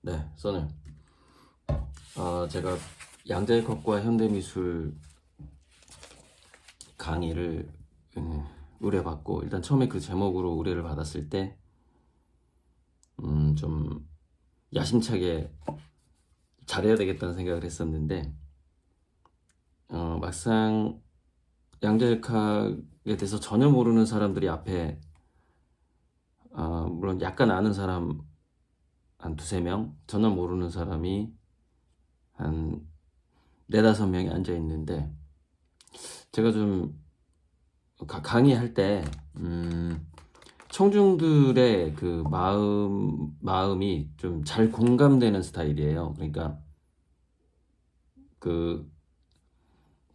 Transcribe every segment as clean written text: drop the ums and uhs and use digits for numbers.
네, 써는 제가 양자역학과 현대미술 강의를 의뢰받고, 일단 처음에 그 제목으로 의뢰를 받았을 때 좀 야심차게 잘해야 되겠다는 생각을 했었는데, 막상 양자역학에 대해서 전혀 모르는 사람들이 앞에, 물론 약간 아는 사람 한 두세 명, 전혀 모르는 사람이 한 네다섯 명이 앉아 있는데, 제가 좀 강의할 때 청중들의 그 마음이 좀 잘 공감되는 스타일이에요. 그러니까 그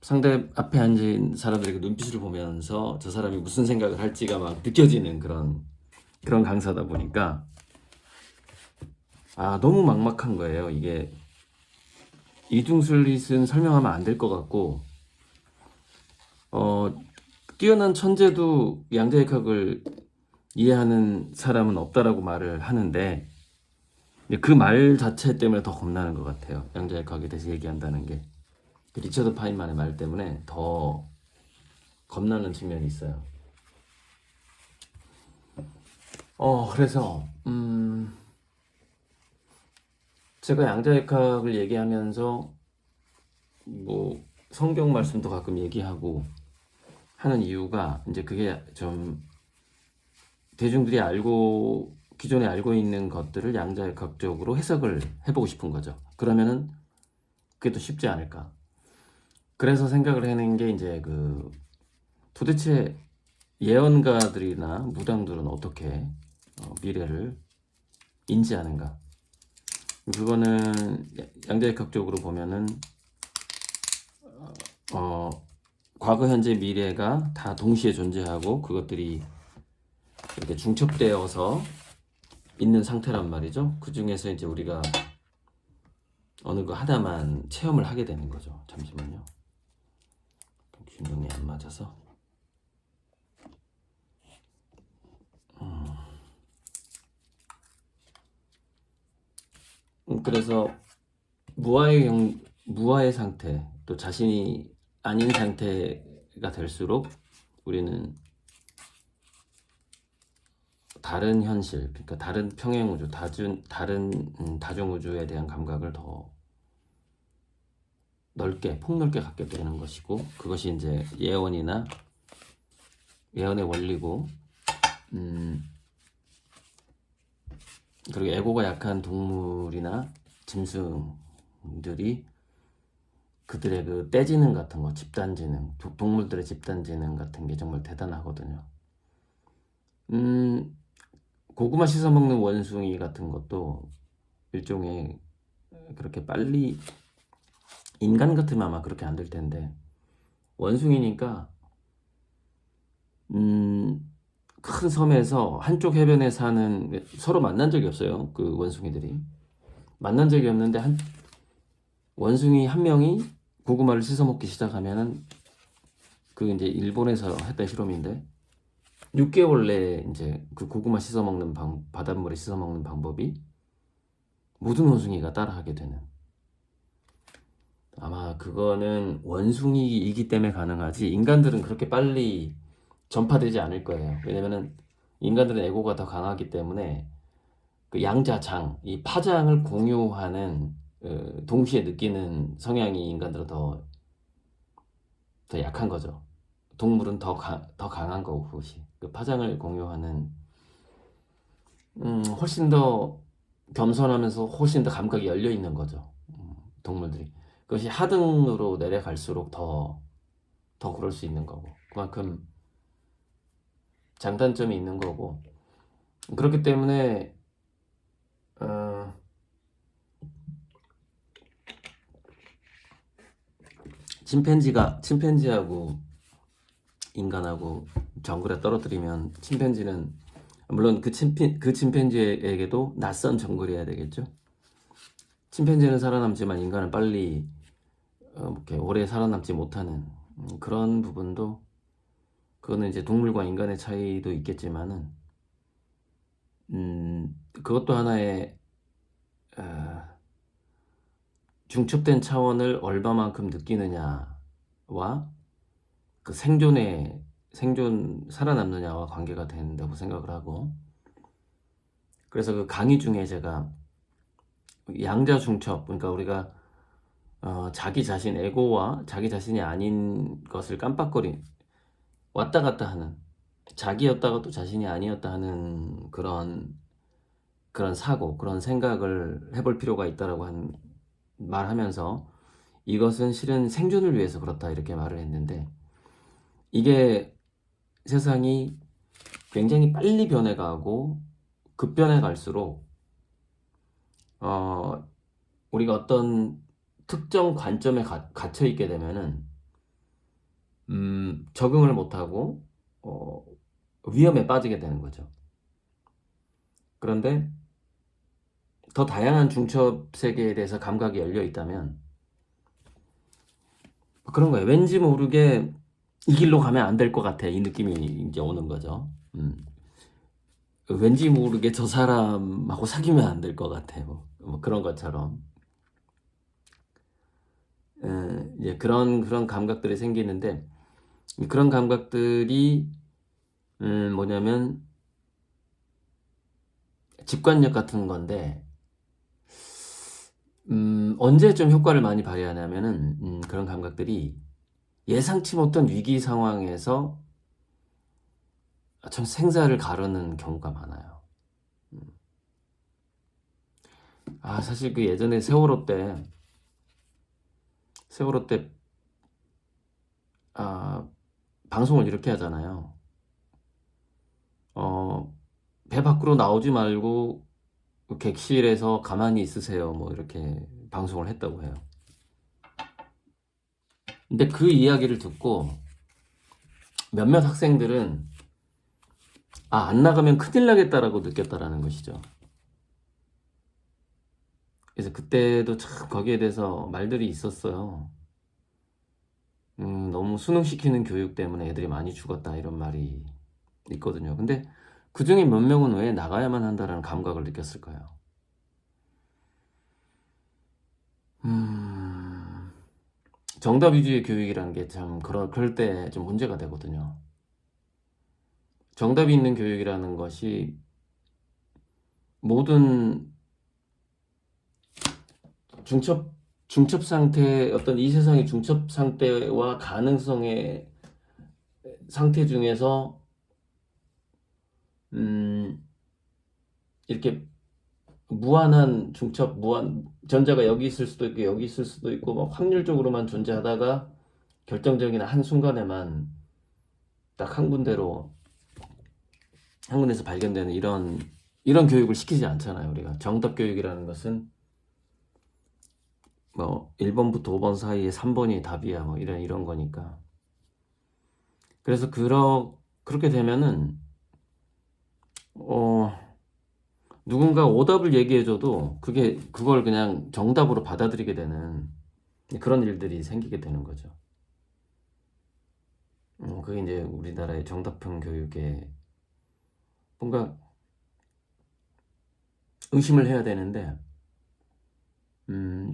상대 앞에 앉은 사람들의 그 눈빛을 보면서 저 사람이 무슨 생각을 할지가 막 느껴지는 그런 강사다 보니까 너무 막막한 거예요. 이게 이중슬릿은 설명하면 안 될 것 같고, 뛰어난 천재도 양자역학을 이해하는 사람은 없다라고 말을 하는데, 그 말 자체 때문에 더 겁나는 것 같아요. 양자역학에 대해서 얘기한다는 게. 그 리처드 파인만의 말 때문에 더 겁나는 측면이 있어요. 그래서 제가 양자역학을 얘기하면서 뭐 성경 말씀도 가끔 얘기하고 하는 이유가, 이제 그게 좀 대중들이 기존에 알고 있는 것들을 양자역학적으로 해석을 해보고 싶은 거죠. 그러면은 그게 또 쉽지 않을까. 그래서 생각을 해낸 게, 이제 도대체 예언가들이나 무당들은 어떻게 미래를 인지하는가. 그거는 양자역학적으로 보면은 과거, 현재, 미래가 다 동시에 존재하고 그것들이 이렇게 중첩되어서 있는 상태란 말이죠. 그 중에서 이제 우리가 어느 거 하나만 체험을 하게 되는 거죠. 잠시만요. 균형이 안 맞아서. 그래서 무아의 상태, 또 자신이 아닌 상태가 될수록 우리는 다른 현실, 그러니까 다른 평행우주, 다른 다중우주에 대한 감각을 더 폭넓게 갖게 되는 것이고, 그것이 이제 예언의 원리고, 그리고 에고가 약한 동물이나 짐승들이 그들의 그 떼지능 같은 거, 집단지능, 동물들의 집단지능 같은 게 정말 대단하거든요. 고구마 씻어 먹는 원숭이 같은 것도 일종의, 그렇게 빨리, 인간 같으면 아마 그렇게 안 될 텐데, 원숭이니까 큰 섬에서 한쪽 해변에 사는, 서로 만난 적이 없어요. 그 원숭이들이 만난 적이 없는데, 원숭이 한 명이 고구마를 씻어 먹기 시작하면은, 그 이제 일본에서 했던 실험인데 6개월 내에 이제 그 고구마 씻어 먹는 바닷물에 씻어 먹는 방법이 모든 원숭이가 따라하게 되는. 아마 그거는 원숭이이기 때문에 가능하지, 인간들은 그렇게 빨리 전파되지 않을 거예요. 왜냐면은 인간들은 에고가 더 강하기 때문에 그 양자장, 이 파장을 공유하는, 동시에 느끼는 성향이 인간들은 더 약한 거죠. 동물은 더 강한 거고, 그것이 그 파장을 공유하는, 훨씬 더 겸손하면서 훨씬 더 감각이 열려 있는 거죠. 동물들이. 그것이 하등으로 내려갈수록 더 그럴 수 있는 거고, 그만큼 장단점이 있는 거고. 그렇기 때문에 침팬지하고 인간하고 정글에 떨어뜨리면, 침팬지는 물론 그 침팬지에게도 낯선 정글이어야 되겠죠. 침팬지는 살아남지만 인간은 빨리 이렇게 오래 살아남지 못하는, 그런 부분도, 그거는 이제 동물과 인간의 차이도 있겠지만은, 그것도 하나의 중첩된 차원을 얼마만큼 느끼느냐와 그 생존 살아남느냐와 관계가 된다고 생각을 하고, 그래서 그 강의 중에 제가 양자 중첩, 그러니까 우리가 자기 자신, 에고와 자기 자신이 아닌 것을 왔다 갔다 하는, 자기였다가 또 자신이 아니었다 하는 그런 사고, 그런 생각을 해볼 필요가 있다라고 말하면서, 이것은 실은 생존을 위해서 그렇다 이렇게 말을 했는데, 이게 세상이 굉장히 빨리 변해가고 급변해 갈수록 우리가 어떤 특정 관점에 갇혀 있게 되면은 적응을 못하고 위험에 빠지게 되는 거죠. 그런데 더 다양한 중첩 세계에 대해서 감각이 열려 있다면 그런 거예요. 왠지 모르게 이 길로 가면 안 될 것 같아, 이 느낌이 이제 오는 거죠. 왠지 모르게 저 사람하고 사귀면 안 될 것 같아, 뭐 그런 것처럼. 이제 그런 감각들이 생기는데, 그런 감각들이 뭐냐면 직관력 같은 건데, 언제 좀 효과를 많이 발휘하냐면은 그런 감각들이 예상치 못한 위기 상황에서 참 생사를 가르는 경우가 많아요. 사실 그 예전에 세월호 때 방송을 이렇게 하잖아요. 배 밖으로 나오지 말고 객실에서 가만히 있으세요, 뭐 이렇게 방송을 했다고 해요. 근데 그 이야기를 듣고 몇몇 학생들은 안 나가면 큰일 나겠다라고 느꼈다라는 것이죠. 그래서 그때도 참 거기에 대해서 말들이 있었어요. 너무 수능시키는 교육 때문에 애들이 많이 죽었다 이런 말이 있거든요. 근데 그 중에 몇 명은 왜 나가야만 한다라는 감각을 느꼈을까요? 정답 위주의 교육이라는 게 참 그럴 때 좀 문제가 되거든요. 정답이 있는 교육이라는 것이 모든 중첩 상태, 어떤 이 세상의 중첩 상태와 가능성의 상태 중에서 이렇게 무한한 중첩, 전자가 여기 있을 수도 있고 여기 있을 수도 있고 막 확률적으로만 존재하다가 결정적인 한 순간에만 딱 한 군데서 발견되는 이런 교육을 시키지 않잖아요. 우리가 정답 교육이라는 것은 뭐 1번부터 5번 사이에 3번이 답이야, 뭐 이런 거니까. 그래서 그렇게 되면은 누군가 오답을 얘기해줘도 그걸 그냥 정답으로 받아들이게 되는 그런 일들이 생기게 되는 거죠. 그게 이제 우리나라의 정답형 교육에 뭔가 의심을 해야 되는데,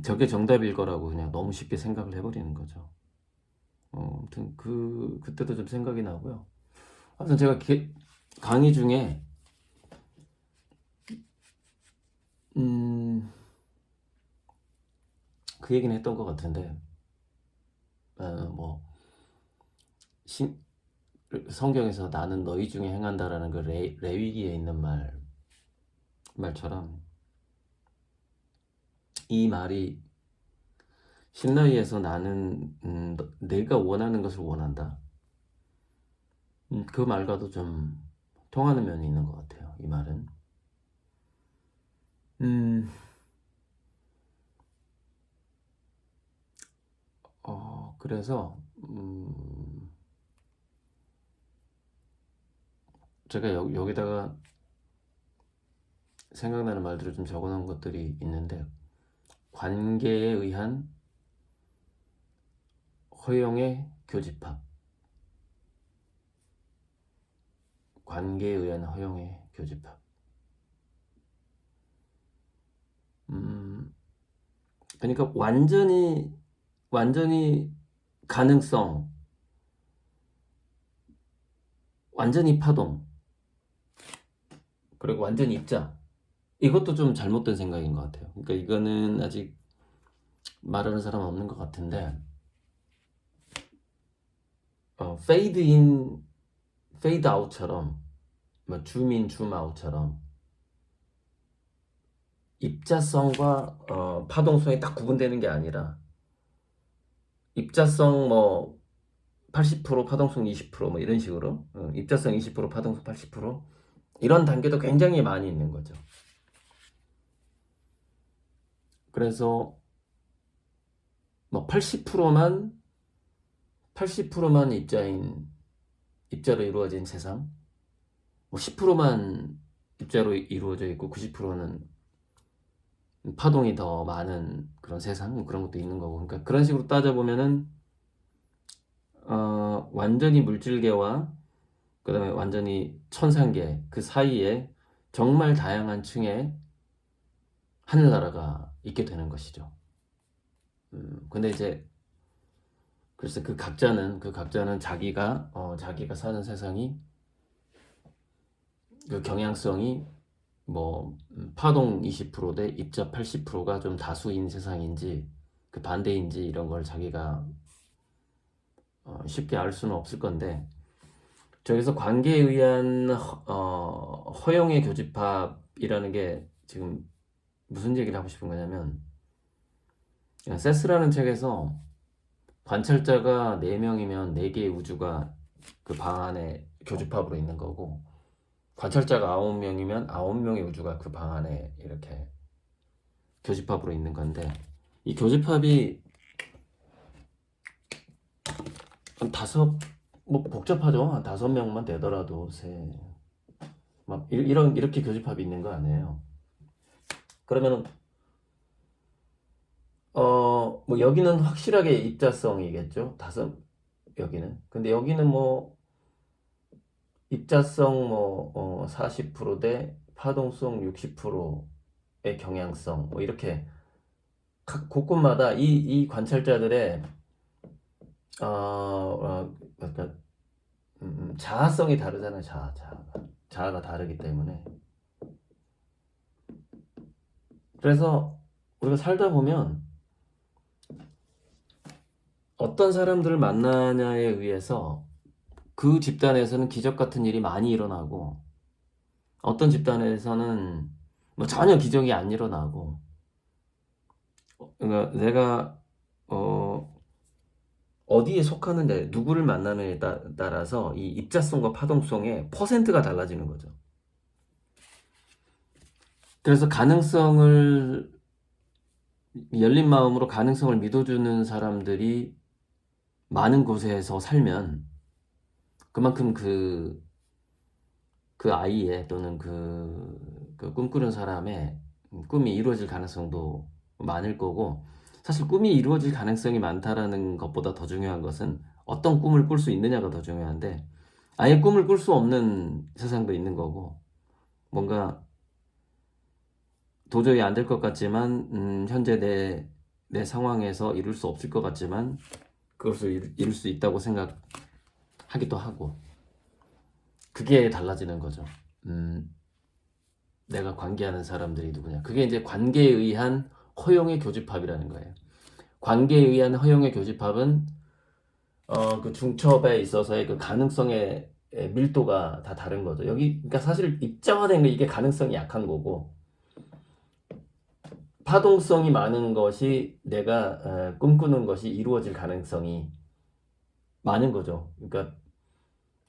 저게 정답일 거라고 그냥 너무 쉽게 생각을 해버리는 거죠. 아무튼 그때도 좀 생각이 나고요. 아무튼 제가 강의 중에 그 얘기는 했던 것 같은데, 뭐 성경에서 나는 너희 중에 행한다라는 그 레위기에 있는 말처럼 이 말이 신라위에서 나는 내가 원하는 것을 원한다. 그 말과도 좀 통하는 면이 있는 것 같아요. 이 말은. 그래서 제가 여기다가 생각나는 말들을 좀 적어놓은 것들이 있는데, 관계에 의한 허용의 교집합. 관계에 의한 허용의 교집합. 그러니까 완전히 가능성, 완전히 파동, 그리고 완전히 입자. 이것도 좀 잘못된 생각인 것 같아요. 그러니까 이거는 아직 말하는 사람 없는 것 같은데, 페이드 인, 페이드 아웃처럼, 뭐 줌인, 줌 아웃처럼 입자성과 파동성이 딱 구분되는 게 아니라 입자성 뭐 80% 파동성 20%뭐 이런 식으로 입자성 20% 파동성 80% 이런 단계도 굉장히 많이 있는 거죠. 그래서 뭐 80%만 입자로 이루어진 세상, 뭐 10%만 입자로 이루어져 있고 90%는 파동이 더 많은 그런 세상, 뭐 그런 것도 있는 거고. 그러니까 그런 식으로 따져보면은 완전히 물질계와 그다음에 완전히 천상계 그 사이에 정말 다양한 층의 하늘나라가 있게 되는 것이죠. 근데 이제 그래서 그 각자는 자기가 사는 세상이 그 경향성이 뭐 파동 20%대 입자 80%가 좀 다수인 세상인지 그 반대인지 이런 걸 자기가 쉽게 알 수는 없을 건데, 저기서 관계에 의한 허용의 교집합이라는 게 지금 무슨 얘기를 하고 싶은 거냐면, 세스라는 책에서 관찰자가 4명이면 4개의 우주가 그 방 안에 교집합으로 있는 거고, 관찰자가 9명이면 9명의 우주가 그 방 안에 이렇게 교집합으로 있는 건데, 이 교집합이 한 뭐 복잡하죠. 한 5명만 되더라도 이렇게 교집합이 있는 거 아니에요. 그러면은 뭐 여기는 확실하게 입자성이겠죠. 여기는. 근데 여기는 뭐 입자성 뭐 40%대 파동성 60%의 경향성 뭐 이렇게 각 곳곳마다 이 관찰자들의 그러니까 자아성이 다르잖아요. 자아가 다르기 때문에. 그래서 우리가 살다 보면 어떤 사람들을 만나냐에 의해서 그 집단에서는 기적 같은 일이 많이 일어나고, 어떤 집단에서는 뭐 전혀 기적이 안 일어나고, 그러니까 내가 어디에 속하는데 누구를 만나느냐에 따라서 이 입자성과 파동성의 퍼센트가 달라지는 거죠. 그래서 열린 마음으로 가능성을 믿어주는 사람들이 많은 곳에서 살면 그만큼 그 아이의 또는 그 꿈꾸는 사람의 꿈이 이루어질 가능성도 많을 거고, 사실 꿈이 이루어질 가능성이 많다라는 것보다 더 중요한 것은 어떤 꿈을 꿀 수 있느냐가 더 중요한데, 아예 꿈을 꿀 수 없는 세상도 있는 거고, 뭔가 도저히 안 될 것 같지만 현재 내 상황에서 이룰 수 없을 것 같지만 그것을 이룰 수 있다고 생각하기도 하고, 그게 달라지는 거죠. 내가 관계하는 사람들이 누구냐. 그게 이제 관계에 의한 허용의 교집합이라는 거예요. 관계에 의한 허용의 교집합은 그 중첩에 있어서의 그 가능성의 밀도가 다 다른 거죠. 그러니까 사실 입자화된 게 이게 가능성이 약한 거고, 파동성이 많은 것이 내가 꿈꾸는 것이 이루어질 가능성이 많은 거죠. 그러니까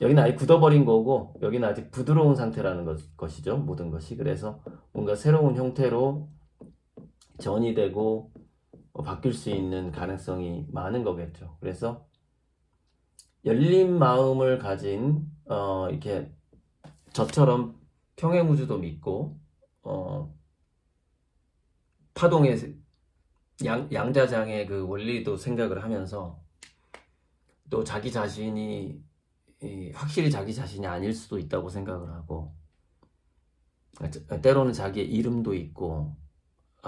여기는 아예 굳어버린 거고, 여기는 아직 부드러운 상태라는 것이죠. 모든 것이. 그래서 뭔가 새로운 형태로 전이되고 바뀔 수 있는 가능성이 많은 거겠죠. 그래서 열린 마음을 가진 이렇게 저처럼 평행우주도 믿고 파동의 양자장의 그 원리도 생각을 하면서, 또 자기 자신이 확실히 자기 자신이 아닐 수도 있다고 생각을 하고, 때로는 자기의 이름도 있고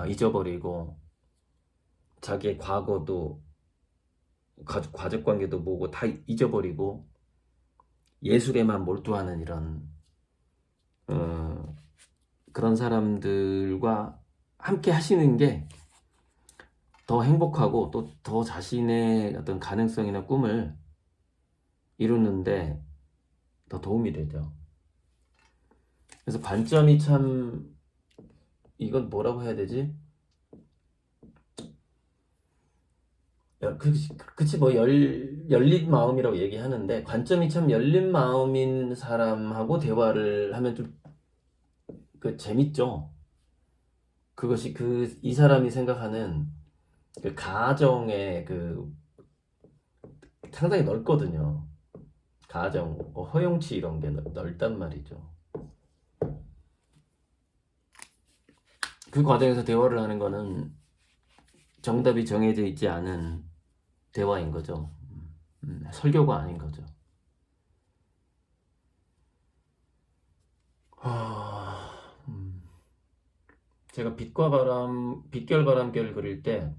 잊어버리고 자기의 과거도 가족 관계도 뭐고 다 잊어버리고 예술에만 몰두하는 이런 그런 사람들과 함께 하시는 게 더 행복하고 또 더 자신의 어떤 가능성이나 꿈을 이루는데 더 도움이 되죠. 그래서 관점이 참, 이건 뭐라고 해야 되지? 그치, 뭐 열린 마음이라고 얘기하는데, 관점이 참 열린 마음인 사람하고 대화를 하면 좀 재밌죠. 그것이 이 사람이 생각하는 그 가정의 상당히 넓거든요. 가정, 허용치 이런 게 넓단 말이죠. 그 과정에서 대화를 하는 거는 정답이 정해져 있지 않은 대화인 거죠. 설교가 아닌 거죠. 제가 빛결 바람결 그릴 때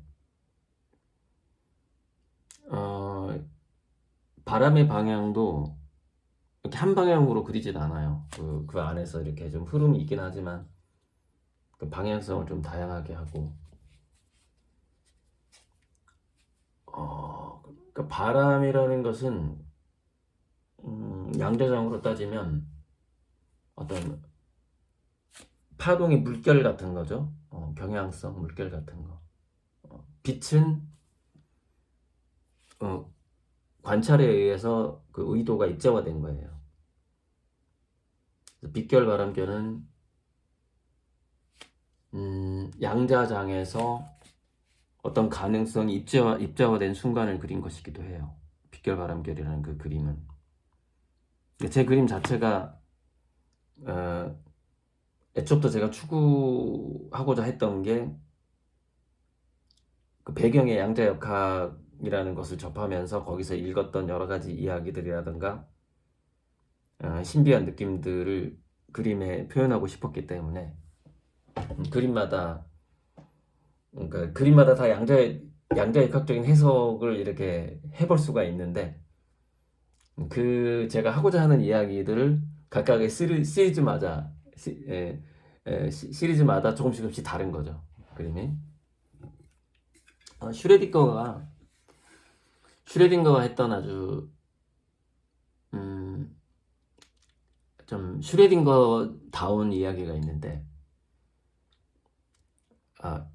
바람의 방향도 이렇게 한 방향으로 그리진 않아요. 그 안에서 이렇게 좀 흐름이 있긴 하지만 그 방향성을 좀 다양하게 하고, 그러니까 바람이라는 것은 양자장으로 따지면 어떤 파동의 물결 같은 거죠. 경향성 물결 같은 거. 빛은 관찰에 의해서 그 의도가 입자화된 거예요. 빛결 바람결은 양자장에서 어떤 가능성이 입자화된 순간을 그린 것이기도 해요. 빛결 바람결이라는 그 그림은. 제 그림 자체가 애초부터 제가 추구하고자 했던 게 그 배경의 양자역학이라는 것을 접하면서 거기서 읽었던 여러 가지 이야기들이라든가 신비한 느낌들을 그림에 표현하고 싶었기 때문에 그림마다 다 양자역학적인 해석을 이렇게 해볼 수가 있는데, 제가 하고자 하는 이야기들을 각각의 시리즈마다 조금씩 다른 거죠, 그림이. 슈레딩거가 했던 아주 좀 슈레딩거다운 이야기가 있는데,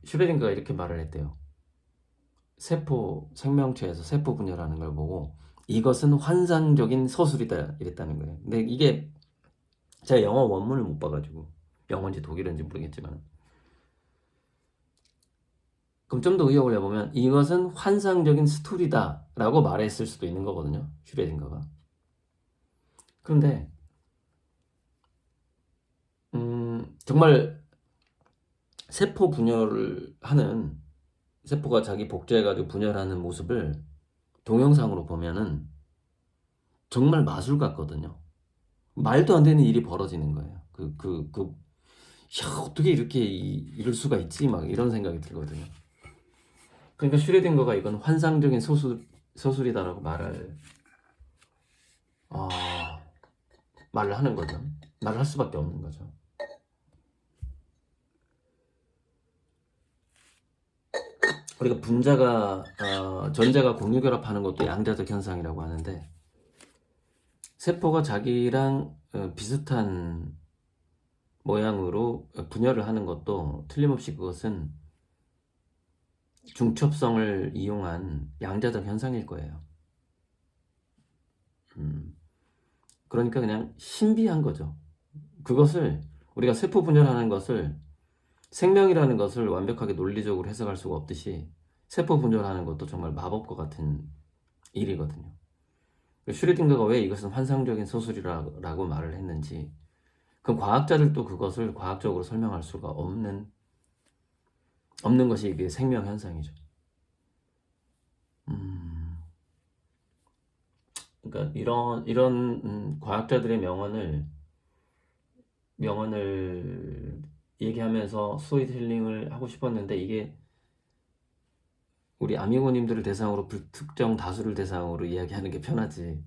슈레딩거가 이렇게 말을 했대요. 생명체에서 세포 분열하는 걸 보고 이것은 환상적인 서술이다 이랬다는 거예요. 근데 이게 제가 영어 원문을 못 봐가지고 영어인지 독일어인지 모르겠지만, 그럼 좀 더 의역을 해보면 이것은 환상적인 스토리다 라고 말했을 수도 있는 거거든요, 슈레딩거가. 그런데 정말 세포 분열을 하는, 세포가 자기 복제해가지고 분열하는 모습을 동영상으로 보면은 정말 마술 같거든요. 말도 안 되는 일이 벌어지는 거예요. 어떻게 이렇게 이럴 수가 있지? 막 이런 생각이 들거든요. 그러니까 슈레딩거가 이건 환상적인 소술이다라고 말을 하는 거죠. 말을 할 수밖에 없는 거죠. 우리가 전자가 공유결합하는 것도 양자적 현상이라고 하는데, 세포가 자기랑 비슷한 모양으로 분열을 하는 것도 틀림없이 그것은 중첩성을 이용한 양자적 현상일 거예요. 그러니까 그냥 신비한 거죠. 그것을 우리가 세포 분열하는 것을, 생명이라는 것을 완벽하게 논리적으로 해석할 수가 없듯이 세포 분열하는 것도 정말 마법과 같은 일이거든요. 슈레딩거가 왜 이것은 환상적인 소설이라고 말을 했는지, 그럼 과학자들도 그것을 과학적으로 설명할 수가 없는 것이 이게 생명 현상이죠. 그러니까 이런 과학자들의 명언을 얘기하면서 스토리텔링을 하고 싶었는데, 이게 우리 아미고님들을 대상으로 불특정 다수를 대상으로 이야기하는 게 편하지.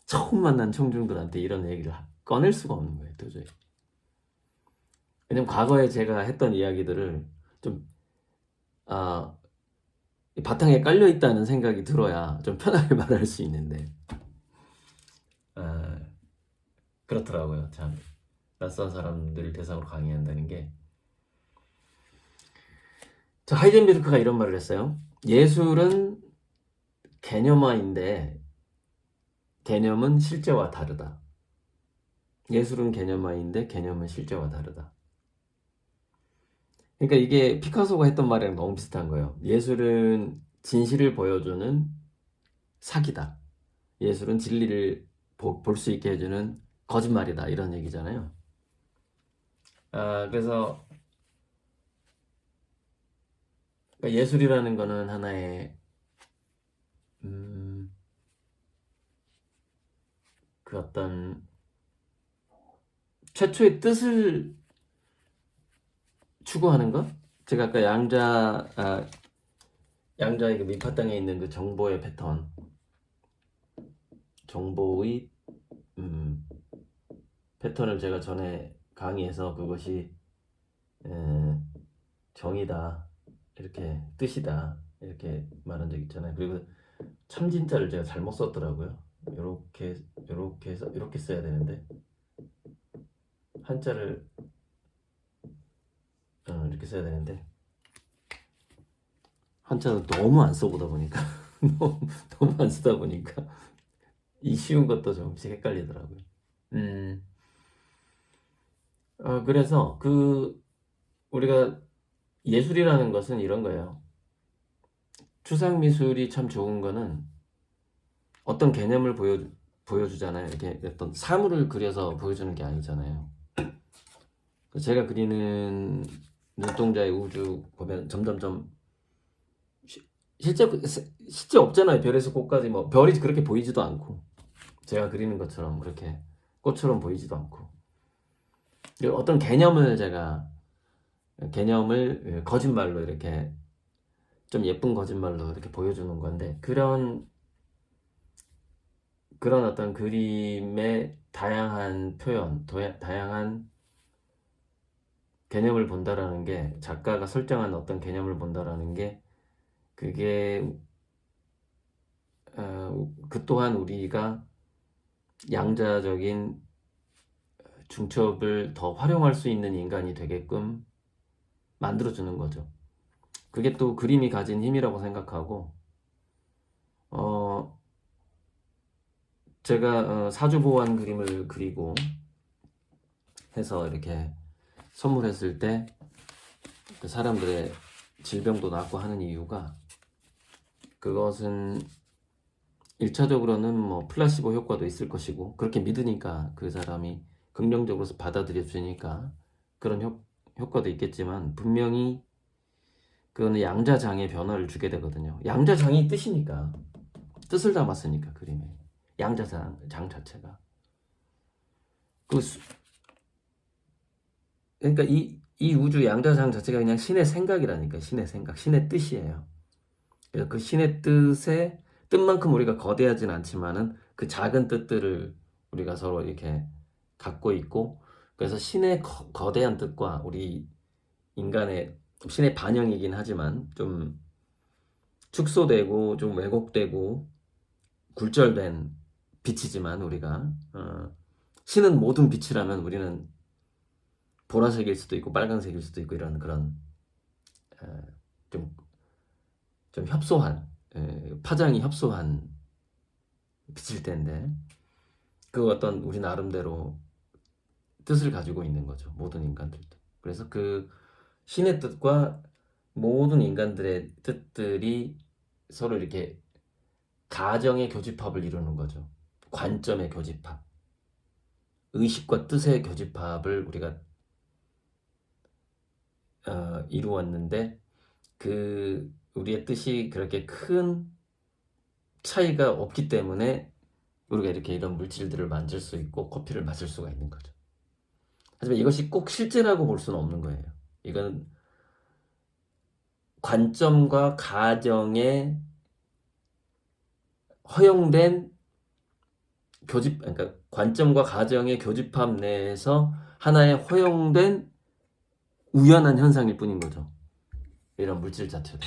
처음 만난 청중들한테 이런 얘기를 꺼낼 수가 없는 거예요, 도저히. 왜냐면 과거에 제가 했던 이야기들을 좀 바탕에 깔려 있다는 생각이 들어야 좀 편하게 말할 수 있는데 그렇더라고요. 참 낯선 사람들 대상으로 강의한다는 게. 저 하이젠베르크가 이런 말을 했어요. 예술은 개념화인데 개념은 실제와 다르다. 예술은 개념화인데 개념은 실제와 다르다. 그러니까 이게 피카소가 했던 말이랑 너무 비슷한 거예요. 예술은 진실을 보여주는 사기다. 예술은 진리를 볼 수 있게 해주는 거짓말이다. 이런 얘기잖아요. 그래서 그러니까 예술이라는 거는 하나의 그 어떤 최초의 뜻을 추구하는 것? 제가 아까 양자의 그 밑바탕에 있는 그 정보의 패턴, 정보의 패턴을 제가 전에 강의해서 그것이 정의다, 이렇게 뜻이다, 이렇게 말한 적 있잖아요. 그리고 참진자를 제가 잘못 썼더라고요. 이렇게 해서 이렇게 써야 되는데 한자를 이렇게 써야 되는데 한자를 너무 안 써보다 보니까 너무 안 쓰다 보니까 이 쉬운 것도 조금씩 헷갈리더라고요. 그래서 우리가 예술이라는 것은 이런 거예요. 추상 미술이 참 좋은 거는 어떤 개념을 보여주잖아요. 이렇게 어떤 사물을 그려서 보여주는 게 아니잖아요. 제가 그리는 눈동자의 우주 보면 점점점 실제 없잖아요. 별에서 꽃까지 뭐 별이 그렇게 보이지도 않고 제가 그리는 것처럼 그렇게 꽃처럼 보이지도 않고 어떤 개념을 거짓말로 이렇게 좀 예쁜 거짓말로 이렇게 보여주는 건데 그런 어떤 그림의 다양한 표현, 다양한 개념을 본다라는 게 작가가 설정한 어떤 개념을 본다라는 게 그게 그 또한 우리가 양자적인 중첩을 더 활용할 수 있는 인간이 되게끔 만들어주는 거죠. 그게 또 그림이 가진 힘이라고 생각하고 제가 사주보완 그림을 그리고 해서 이렇게 선물했을 때 그 사람들의 질병도 낫고 하는 이유가 그것은 1차적으로는 뭐 플라시보 효과도 있을 것이고 그렇게 믿으니까 그 사람이 긍정적으로 받아들여 주니까 그런 효과도 있겠지만 분명히 그거는 양자장의 변화를 주게 되거든요. 양자장이 뜻이니까 뜻을 담았으니까 그림에 양자장 자체가 그러니까 이 우주 양자장 자체가 그냥 신의 생각이라니까. 신의 생각, 신의 뜻이에요. 그래서 그 신의 뜻만큼 우리가 거대하진 않지만은 그 작은 뜻들을 우리가 서로 이렇게 갖고 있고 그래서 신의 거대한 뜻과 우리 인간의 신의 반영이긴 하지만 좀 축소되고 좀 왜곡되고 굴절된 빛이지만 우리가 신은 모든 빛이라면 우리는 보라색일 수도 있고 빨간색일 수도 있고 이런 그런 좀 협소한 파장이 협소한 빛일 텐데 그 어떤 우리 나름대로 뜻을 가지고 있는 거죠. 모든 인간들도. 그래서 그 신의 뜻과 모든 인간들의 뜻들이 서로 이렇게 가정의 교집합을 이루는 거죠. 관점의 교집합. 의식과 뜻의 교집합을 우리가 이루었는데 그 우리의 뜻이 그렇게 큰 차이가 없기 때문에 우리가 이렇게 이런 물질들을 만질 수 있고 커피를 마실 수가 있는 거죠. 하지만 이것이 꼭 실제라고 볼 수는 없는 거예요. 이건 관점과 가정에 허용된 그러니까 관점과 가정의 교집합 내에서 하나의 허용된 우연한 현상일 뿐인 거죠. 이런 물질 자체도.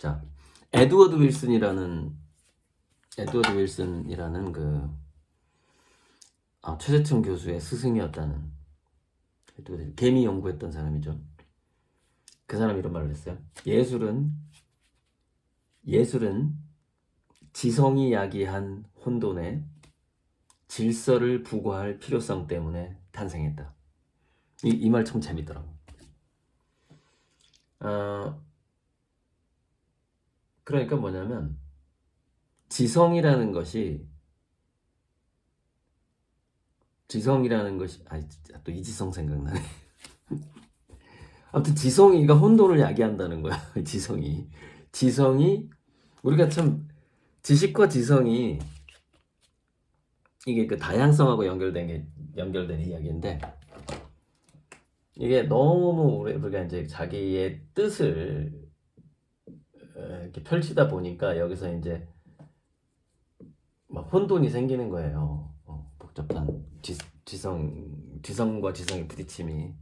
자, 에드워드 윌슨이라는 그 최재천 교수의 스승이었다는 개미 연구했던 사람이죠. 그 사람이 이런 말을 했어요. 예술은 지성이 야기한 혼돈에 질서를 부과할 필요성 때문에 탄생했다. 이 말 참 재밌더라고. 그러니까 뭐냐면 지성이라는 것이 또 이지성 생각나네. 아무튼 지성이가 혼돈을 야기한다는 거야. 지성이 우리가 참 지식과 지성이 이게 그 다양성하고 연결된 이야기인데, 이게 너무 우리가 이제 자기의 뜻을 이렇게 펼치다 보니까 여기서 이제 막 혼돈이 생기는 거예요. 복잡한 지성과 지성의 부딪힘이.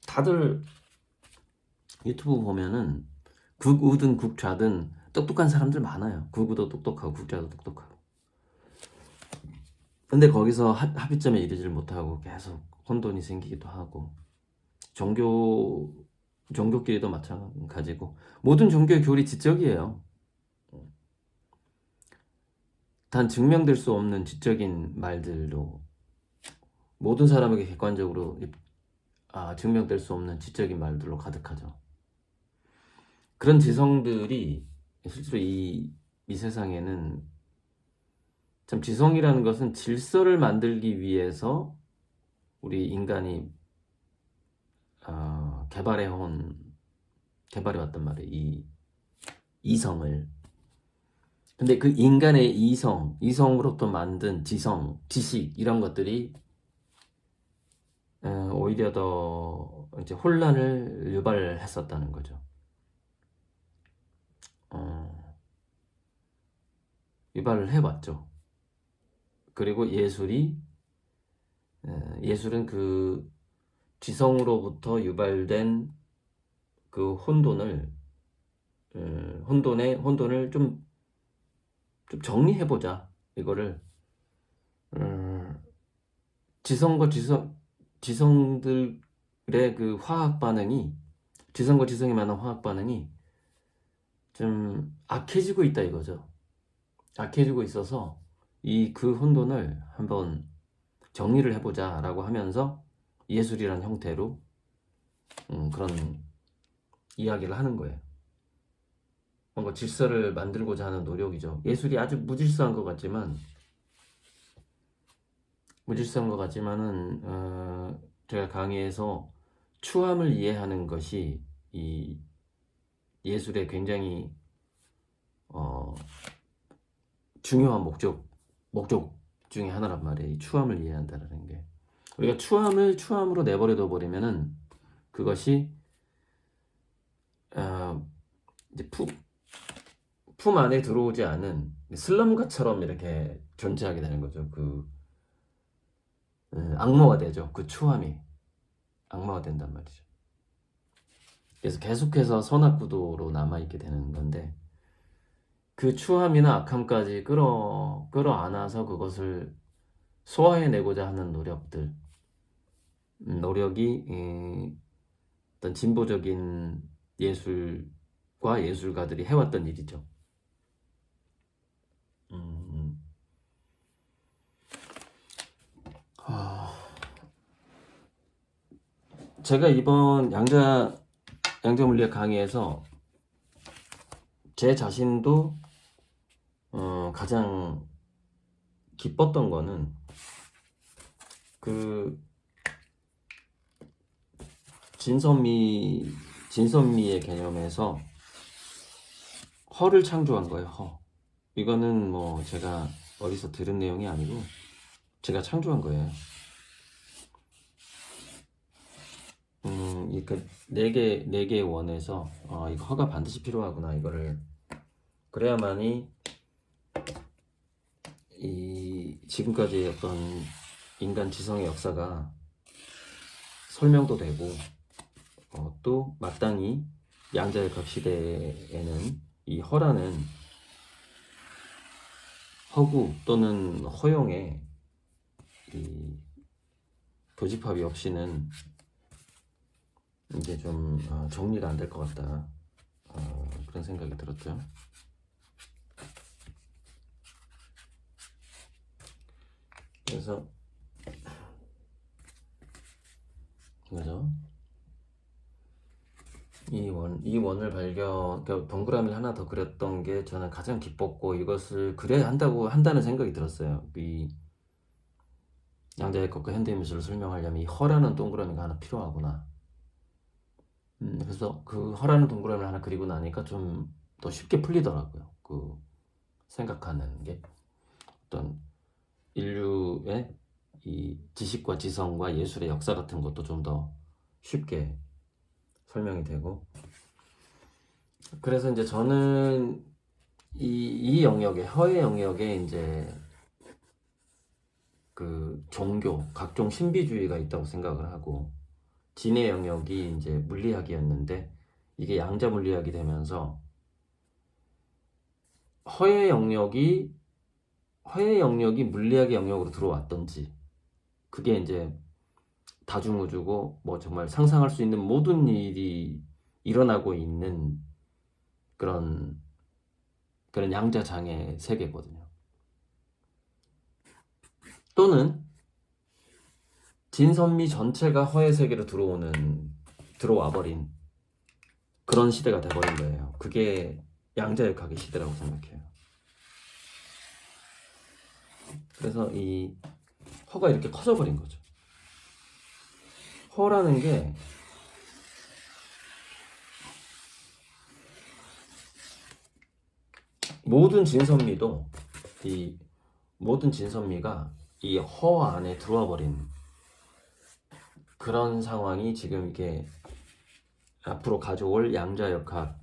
다들 유튜브 보면은 극우든 극좌든 똑똑한 사람들 많아요. 극우도 똑똑하고 극좌도 똑똑하고. 근데 거기서 합의점에 이르지를 못하고 계속 혼돈이 생기기도 하고, 종교끼리도 마찬가지고, 모든 종교의 교리 지적이에요. 단 증명될 수 없는 지적인 말들로 모든 사람에게 객관적으로 증명될 수 없는 지적인 말들로 가득하죠. 그런 지성들이 실제로 이 세상에는 참 지성이라는 것은 질서를 만들기 위해서 우리 인간이 개발해왔단 말이에요. 이 이성을. 근데 그 인간의 이성으로부터 만든 지식 이런 것들이 오히려 더 이제 혼란을 유발했었다는 거죠. 유발을 해왔죠. 그리고 예술은 그 지성으로부터 유발된 그 혼돈을 좀 정리해보자. 이거를 지성들의 그 화학 반응이, 지성과 지성이 만난 화학 반응이 좀 악해지고 있다 이거죠. 악해지고 있어서 그 혼돈을 한번 정리를 해보자 라고 하면서 예술이란 형태로 그런 이야기를 하는 거예요. 뭔가 질서를 만들고자 하는 노력이죠. 예술이 아주 무질서한 것 같지만은 제가 강의에서 추함을 이해하는 것이 이 예술의 굉장히 중요한 목적 중에 하나란 말이에요. 이 추함을 이해한다는 게. 우리가 추함으로 내버려 버리면은 그것이 이제 품 안에 들어오지 않은 슬럼가처럼 이렇게 존재하게 되는 거죠. 악마가 되죠. 그 추함이 악마가 된단 말이죠. 그래서 계속해서 선악구도로 남아있게 되는 건데, 그 추함이나 악함까지 끌어안아서 그것을 소화해내고자 하는 노력이 어떤 진보적인 예술과 예술가들이 해왔던 일이죠. 제가 이번 양자물리학 강의에서 제 자신도 가장 기뻤던 거는 그 진선미의 개념에서 허를 창조한 거예요. 이거는 뭐 제가 어디서 들은 내용이 아니고 제가 창조한 거예요. 이그 네 개의 원에서 이거 허가 반드시 필요하구나 이거를 그래야만이 이 지금까지의 어떤 인간 지성의 역사가 설명도 되고 또 마땅히 양자역학 시대에는 이 허라는 허구 또는 허용의 이 교집합이 없이는 이제 좀 정리가 안 될 것 같다 그런 생각이 들었죠. 그래서 그죠? 이 원을 그러니까 동그라미를 하나 더 그렸던 게 저는 가장 기뻤고 이것을 그래야 한다는 생각이 들었어요. 이 양자역학과 현대미술을 설명하려면 이 허라는 동그라미가 하나 필요하구나. 그래서 그 허라는 동그라미를 하나 그리고 나니까 좀 더 쉽게 풀리더라고요. 그 생각하는 게 어떤 인류의 이 지식과 지성과 예술의 역사 같은 것도 좀 더 쉽게 설명이 되고 그래서 이제 저는 이 영역에 허의 영역에 이제 그 종교 각종 신비주의가 있다고 생각을 하고 진의 영역이 이제 물리학이었는데 이게 양자 물리학이 되면서 허의 영역이 물리학의 영역으로 들어왔던지 그게 이제 다중우주고 뭐 정말 상상할 수 있는 모든 일이 일어나고 있는 그런 양자장의 세계거든요. 또는 진선미 전체가 허의 세계로 들어와 버린 그런 시대가 돼버린 거예요. 그게 양자역학의 시대라고 생각해요. 그래서 이 허가 이렇게 커져버린 거죠. 허라는 게 모든 진선미가 이 허 안에 들어와 버린 그런 상황이 지금 이게 앞으로 가져올 양자역학,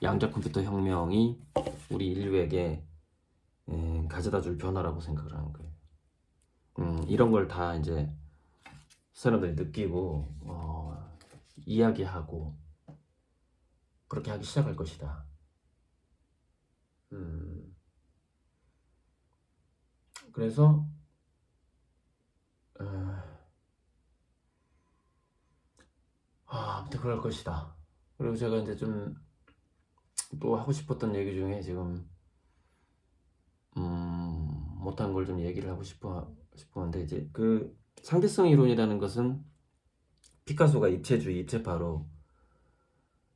양자컴퓨터 혁명이 우리 인류에게 가져다 줄 변화라고 생각을 하는 거예요. 이런 걸 다 이제 사람들이 느끼고 이야기하고 그렇게 하기 시작할 것이다. 그래서 아무튼 그럴 것이다. 그리고 제가 이제 좀 또 하고 싶었던 얘기 중에 지금 못한 걸 좀 얘기를 하고 싶었는데 이제 그 상대성 이론이라는 것은 피카소가 입체주의, 입체파로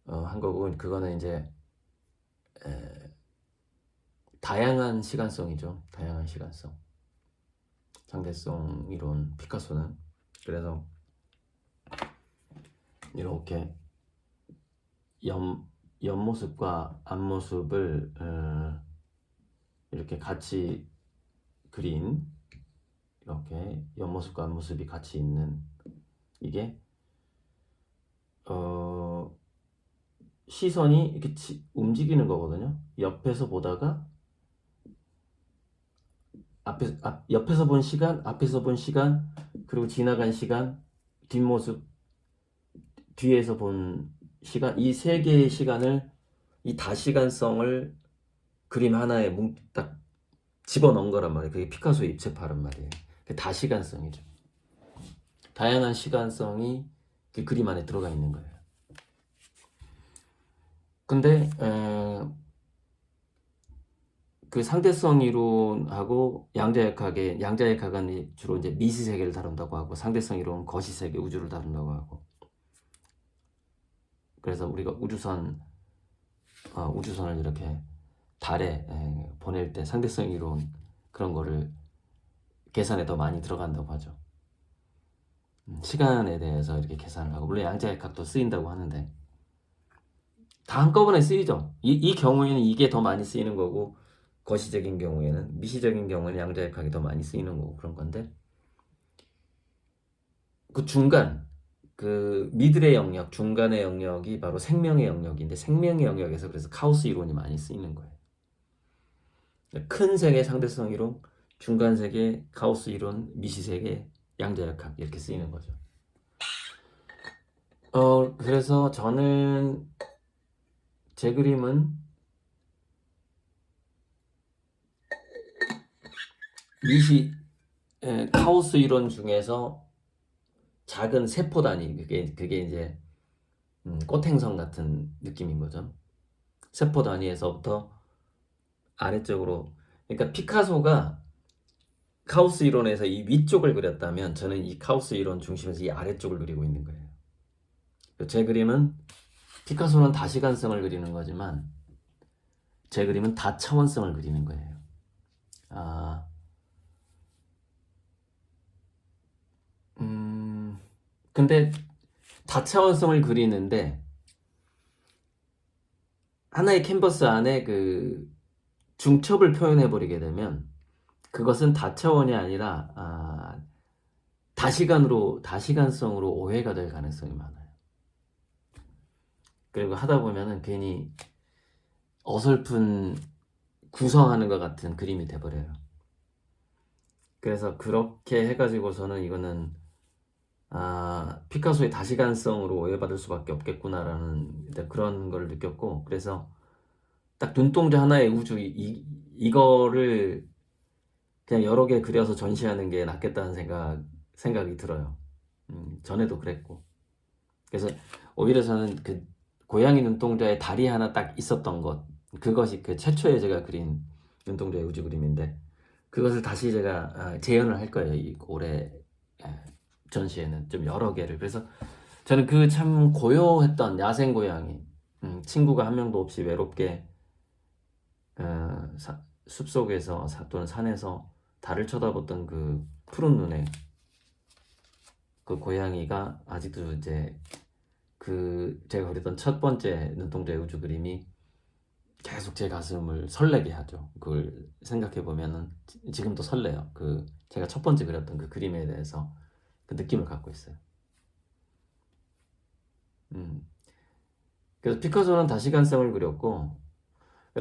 한 거고 그거는 이제 다양한 시간성이죠. 다양한 시간성. 상대성 이론 피카소는 그래서 이렇게 옆모습과 앞모습을 이렇게 같이 그린 이렇게 옆모습과 앞모습이 같이 있는 이게 시선이 이렇게 움직이는 거거든요. 옆에서 보다가 옆에서 본 시간, 앞에서 본 시간, 그리고 지나간 시간, 뒷모습, 뒤에서 본 시간, 이 세 개의 시간을 이 다시간성을 그림 하나에 딱 집어넣은 거란 말이에요. 그게 피카소의 입체파란 말이에요. 그게 다시간성이죠. 다양한 시간성이 그 그림 안에 들어가 있는 거예요. 근데 그 상대성 이론하고 양자역학은 주로 이제 미시 세계를 다룬다고 하고 상대성 이론은 거시 세계 우주를 다룬다고 하고 그래서 우리가 우주선을 이렇게 달에 보낼 때 상대성 이론 그런 거를 계산에 더 많이 들어간다고 하죠. 시간에 대해서 이렇게 계산을 하고 물론 양자역학도 쓰인다고 하는데 다 한꺼번에 쓰이죠. 이 경우에는 이게 더 많이 쓰이는 거고 거시적인 경우에는, 미시적인 경우에는 양자역학이 더 많이 쓰이는 거고 그런 건데, 그 중간, 그 미들의 영역, 중간의 영역이 바로 생명의 영역인데, 생명의 영역에서 그래서 카오스 이론이 많이 쓰이는 거예요. 큰 세계 상대성 이론, 중간 세계 카오스 이론, 미시 세계 양자역학 이렇게 쓰이는 거죠. 그래서 저는 제 그림은 미시 카오스 이론 중에서 작은 세포 단위, 그게 이제 꽃행성 같은 느낌인 거죠. 세포 단위에서부터 아래쪽으로, 그러니까 피카소가 카오스 이론에서 이 위쪽을 그렸다면 저는 이 카오스 이론 중심에서 이 아래쪽을 그리고 있는 거예요. 제 그림은, 피카소는 다시간성을 그리는 거지만 제 그림은 다차원성을 그리는 거예요. 근데 다차원성을 그리는데 하나의 캔버스 안에 그 중첩을 표현해 버리게 되면 그것은 다차원이 아니라 다시간성으로 오해가 될 가능성이 많아요. 그리고 하다 보면은 괜히 어설픈 구성하는 것 같은 그림이 돼버려요. 그래서 그렇게 해가지고서는 이거는 피카소의 다시간성으로 오해받을 수밖에 없겠구나라는 그런 걸 느꼈고, 그래서 딱 눈동자 하나의 우주 이거를 그냥 여러 개 그려서 전시하는 게 낫겠다는 생각이 들어요. 전에도 그랬고. 그래서 오히려 저는 그 고양이 눈동자에 다리 하나 딱 있었던 것, 그것이 그 최초에 제가 그린 눈동자의 우주 그림인데, 그것을 다시 제가 재현을 할 거예요. 이 올해 전시에는 좀 여러 개를. 그래서 저는 그 참 고요했던 야생 고양이, 친구가 한 명도 없이 외롭게 숲속에서 또는 산에서 달을 쳐다봤던 그 푸른 눈에 그 고양이가 아직도 이제 그 제가 그렸던 첫 번째 눈동자의 우주 그림이 계속 제 가슴을 설레게 하죠. 그걸 생각해 보면은 지금도 설레요. 그 제가 첫 번째 그렸던 그 그림에 대해서 그 느낌을 갖고 있어요. 그래서 피카소는 다시간성을 그렸고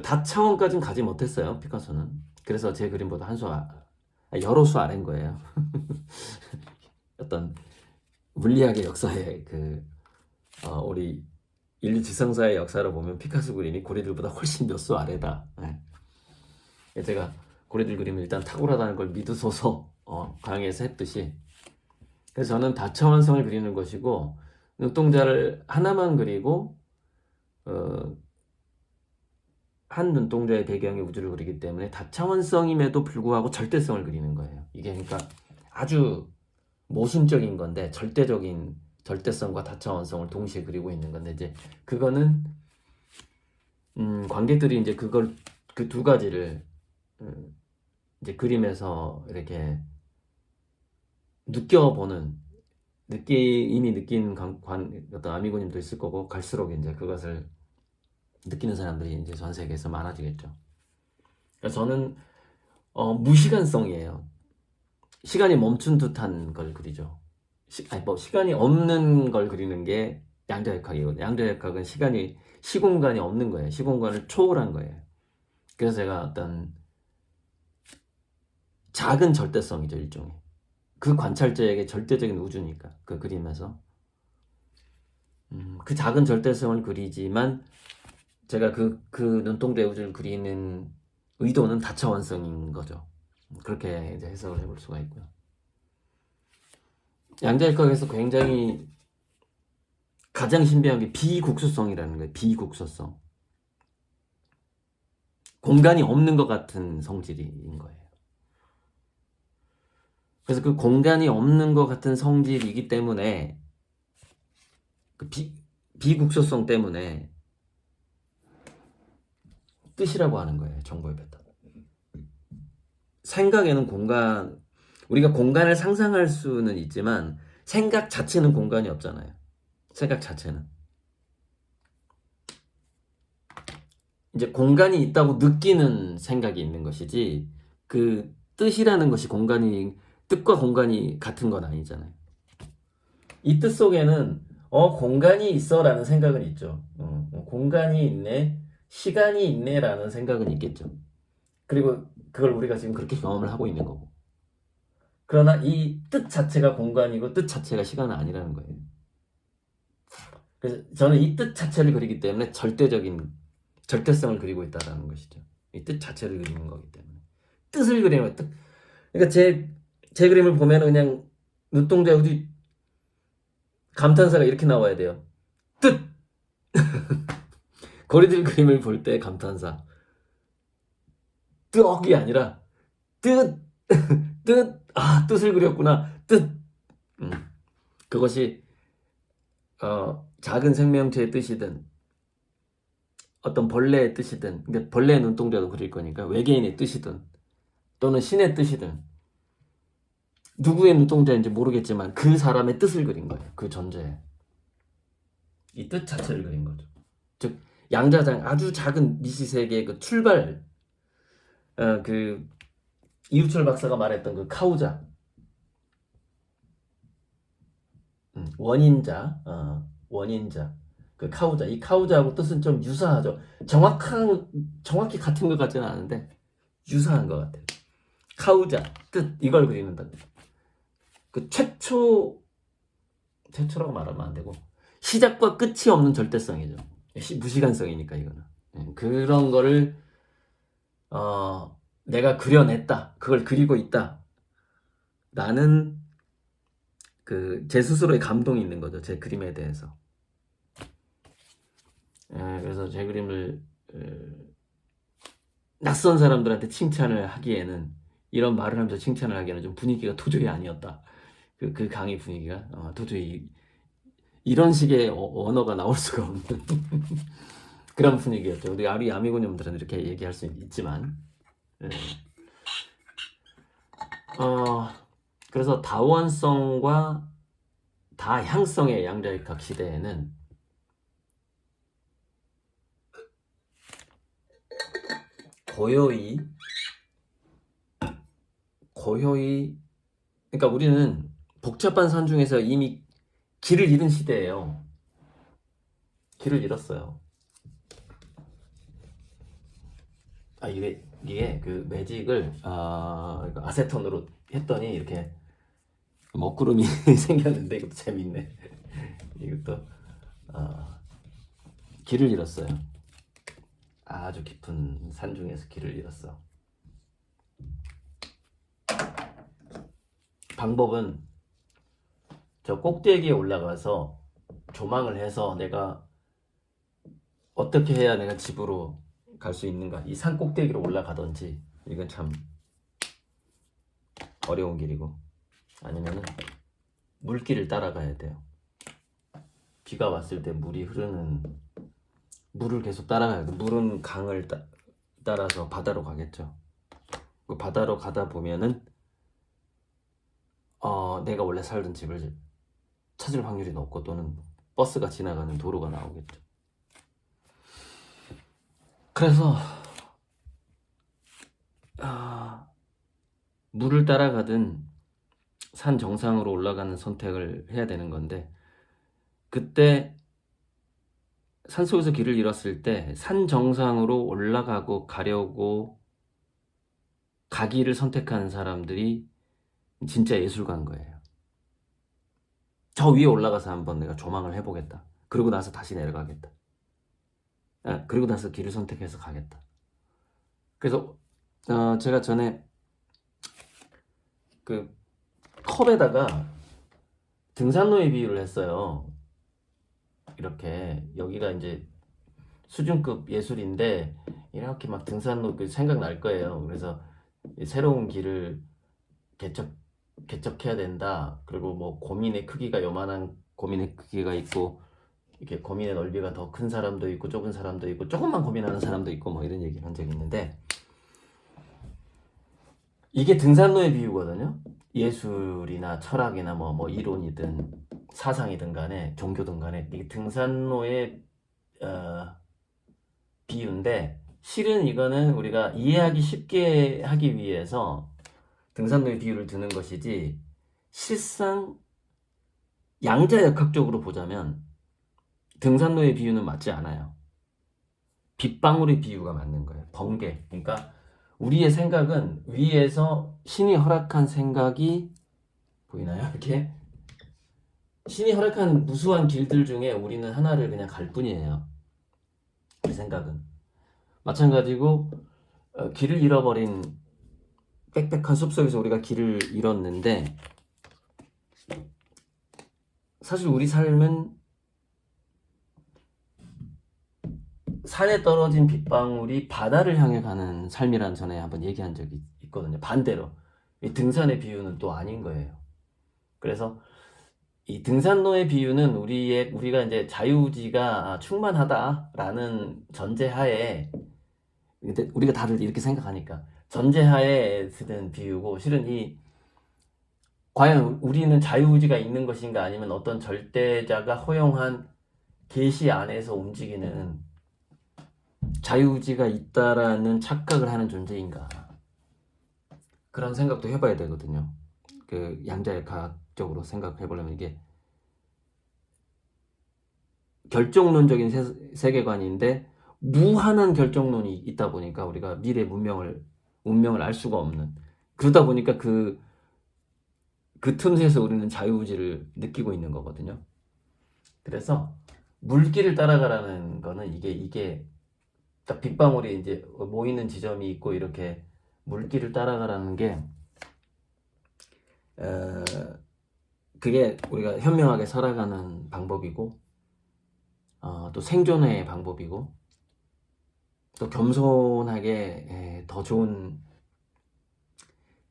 다차원까지는 가지 못했어요. 피카소는. 그래서 제 그림보다 한 수 여러 수 아래인 거예요. 어떤 물리학의 역사에 우리 인류 지성사의 역사를 보면 피카소 그림이 고래들보다 훨씬 몇 수 아래다. 네. 제가 고래들 그림을 일단 탁월하다는 걸 믿으소서 강의에서 했듯이, 그래서 저는 다차원성을 그리는 것이고 눈동자를 하나만 그리고 한 눈동자의 배경에 우주를 그리기 때문에 다차원성임에도 불구하고 절대성을 그리는 거예요. 이게 그러니까 아주 모순적인 건데 절대성과 다차원성을 동시에 그리고 있는 건데, 이제 그거는 관객들이 이제 그걸 그 두 가지를 이제 그림에서 이렇게 이미 느낀 어떤 아미고님도 있을 거고, 갈수록 이제 그것을 느끼는 사람들이 이제 전 세계에서 많아지겠죠. 그래서 저는 무시간성이에요. 시간이 멈춘 듯한 걸 그리죠. 시간이 없는 걸 그리는 게 양자역학이거든요. 양자역학은 시공간이 없는 거예요. 시공간을 초월한 거예요. 그래서 제가 어떤 작은 절대성이죠, 일종의. 그 관찰자에게 절대적인 우주니까, 그 그림에서. 그 작은 절대성을 그리지만 제가 그 눈동자의 우주를 그리는 의도는 다차원성인 거죠. 그렇게 이제 해석을 해볼 수가 있고요. 양자역학에서 굉장히 가장 신비한 게 비국수성이라는 거예요. 비국수성. 공간이 없는 것 같은 성질인 거예요. 그래서 그 공간이 없는 것 같은 성질이기 때문에 그 비국수성 때문에 뜻이라고 하는 거예요. 정보의 패턴. 생각에는 우리가 공간을 상상할 수는 있지만 생각 자체는 공간이 없잖아요. 생각 자체는. 이제 공간이 있다고 느끼는 생각이 있는 것이지 그 뜻이라는 것이 뜻과 공간이 같은 건 아니잖아요. 이 뜻 속에는 공간이 있어라는 생각은 있죠. 공간이 있네, 시간이 있네라는 생각은 있겠죠. 그리고 그걸 우리가 지금 그렇게 경험을 하고 있는 거고. 그러나 이 뜻 자체가 공간이고 뜻 자체가 시간은 아니라는 거예요. 그래서 저는 이 뜻 자체를 그리기 때문에 절대성을 그리고 있다는 것이죠. 이 뜻 자체를 그리는 거기 때문에. 뜻을 그리는 거예요. 그러니까 제 그림을 보면 그냥 눈동자 어디 감탄사가 이렇게 나와야 돼요. 뜻! 거리들 그림을 볼 때 감탄사. 뜻이 아니라 뜻! 뜻을 그렸구나. 뜻! 그것이 작은 생명체의 뜻이든 어떤 벌레의 뜻이든, 근데 벌레의 눈동자도 그릴 거니까 외계인의 뜻이든 또는 신의 뜻이든 누구의 눈동자인지 모르겠지만 그 사람의 뜻을 그린 거예요. 그 존재에. 이 뜻 자체를 그린 거죠. 즉 양자장 아주 작은 미시세계의 그 출발, 그 이유철 박사가 말했던 그 카우자, 원인자, 그 카우자, 이 카우자하고 뜻은 좀 유사하죠. 정확히 같은 것 같지는 않은데 유사한 것 같아요. 카우자, 뜻, 이걸 그리는다. 그 최초라고 말하면 안 되고 시작과 끝이 없는 절대성이죠. 무시간성이니까 이거는. 그런 거를 내가 그려냈다. 그걸 그리고 있다. 나는 제 스스로의 감동이 있는 거죠. 제 그림에 대해서. 그래서 제 그림을 낯선 사람들한테 칭찬을 하기에는, 이런 말을 하면서 칭찬을 하기에는 좀 분위기가 도저히 아니었다. 그 강의 분위기가 도저히 이런 식의 언어가 나올 수가 없는 그런 분위기였죠. 우리 아미고님들은 이렇게 얘기할 수 있지만, 그래서 다원성과 다향성의 양자역학 시대에는 고요히, 그러니까 우리는 복잡한 산 중에서 이미 길을 잃은 시대예요. 길을 잃었어요. 이게 그 매직을 아세톤으로 했더니 이렇게 먹구름이 생겼는데 이것도 재밌네. 이것도 길을 잃었어요. 아주 깊은 산 중에서 길을 잃었어. 방법은 저 꼭대기에 올라가서 조망을 해서 내가 어떻게 해야 내가 집으로 갈 수 있는가, 이 산 꼭대기로 올라가든지, 이건 참 어려운 길이고, 아니면은 물길을 따라가야 돼요. 비가 왔을 때 물을 계속 따라가야 돼. 물은 강을 따라서 바다로 가겠죠. 그 바다로 가다 보면은 내가 원래 살던 집을 찾을 확률이 높고, 또는 버스가 지나가는 도로가 나오겠죠. 그래서 물을 따라가든 산 정상으로 올라가는 선택을 해야 되는 건데, 그때 산속에서 길을 잃었을 때 산 정상으로 올라가고 가기를 선택하는 사람들이 진짜 예술가인 거예요. 저 위에 올라가서 한번 내가 조망을 해보겠다. 그리고 나서 다시 내려가겠다. 그리고 나서 길을 선택해서 가겠다. 그래서 제가 전에 그 컵에다가 등산로의 비유를 했어요. 이렇게 여기가 이제 수준급 예술인데 이렇게 막 등산로 생각날 거예요. 그래서 새로운 길을 개척해야 된다. 그리고 뭐 고민의 크기가 요만한 고민의 크기가 있고, 이렇게 고민의 넓이가 더 큰 사람도 있고 좁은 사람도 있고 조금만 고민하는 사람도 있고, 뭐 이런 얘기를 한 적이 있는데, 이게 등산로의 비유거든요. 예술이나 철학이나 뭐 이론이든 사상이든 간에, 종교든 간에, 이게 등산로의 비유인데, 실은 이거는 우리가 이해하기 쉽게 하기 위해서 등산로의 비유를 드는 것이지, 실상 양자역학적으로 보자면 등산로의 비유는 맞지 않아요. 빗방울의 비유가 맞는 거예요. 번개. 그러니까 우리의 생각은 위에서 신이 허락한 생각이 보이나요? 이렇게 신이 허락한 무수한 길들 중에 우리는 하나를 그냥 갈 뿐이에요. 우리 생각은. 마찬가지고 길을 잃어버린 빽빽한 숲속에서 우리가 길을 잃었는데, 사실 우리 삶은 산에 떨어진 빗방울이 바다를 향해 가는 삶이란 전에 한번 얘기한 적이 있거든요. 반대로 이 등산의 비유는 또 아닌 거예요. 그래서 이 등산로의 비유는 우리가 이제 자유의지가 충만하다라는 전제하에, 근데 우리가 다들 이렇게 생각하니까 전제하에 쓰는 비유고, 실은 이 과연 우리는 자유의지가 있는 것인가, 아니면 어떤 절대자가 허용한 계시 안에서 움직이는 자유의지가 있다라는 착각을 하는 존재인가, 그런 생각도 해봐야 되거든요. 그 양자역학적으로 생각해 보려면 이게 결정론적인 세계관인데 무한한 결정론이 있다 보니까 우리가 미래 운명을 알 수가 없는, 그러다 보니까 그 틈새에서 우리는 자유의지를 느끼고 있는 거거든요. 그래서 물길을 따라가라는 거는 이게 딱 빗방울이 이제 모이는 지점이 있고 이렇게 물길을 따라가라는 게, 그게 우리가 현명하게 살아가는 방법이고, 또 생존의 방법이고, 또 겸손하게 더 좋은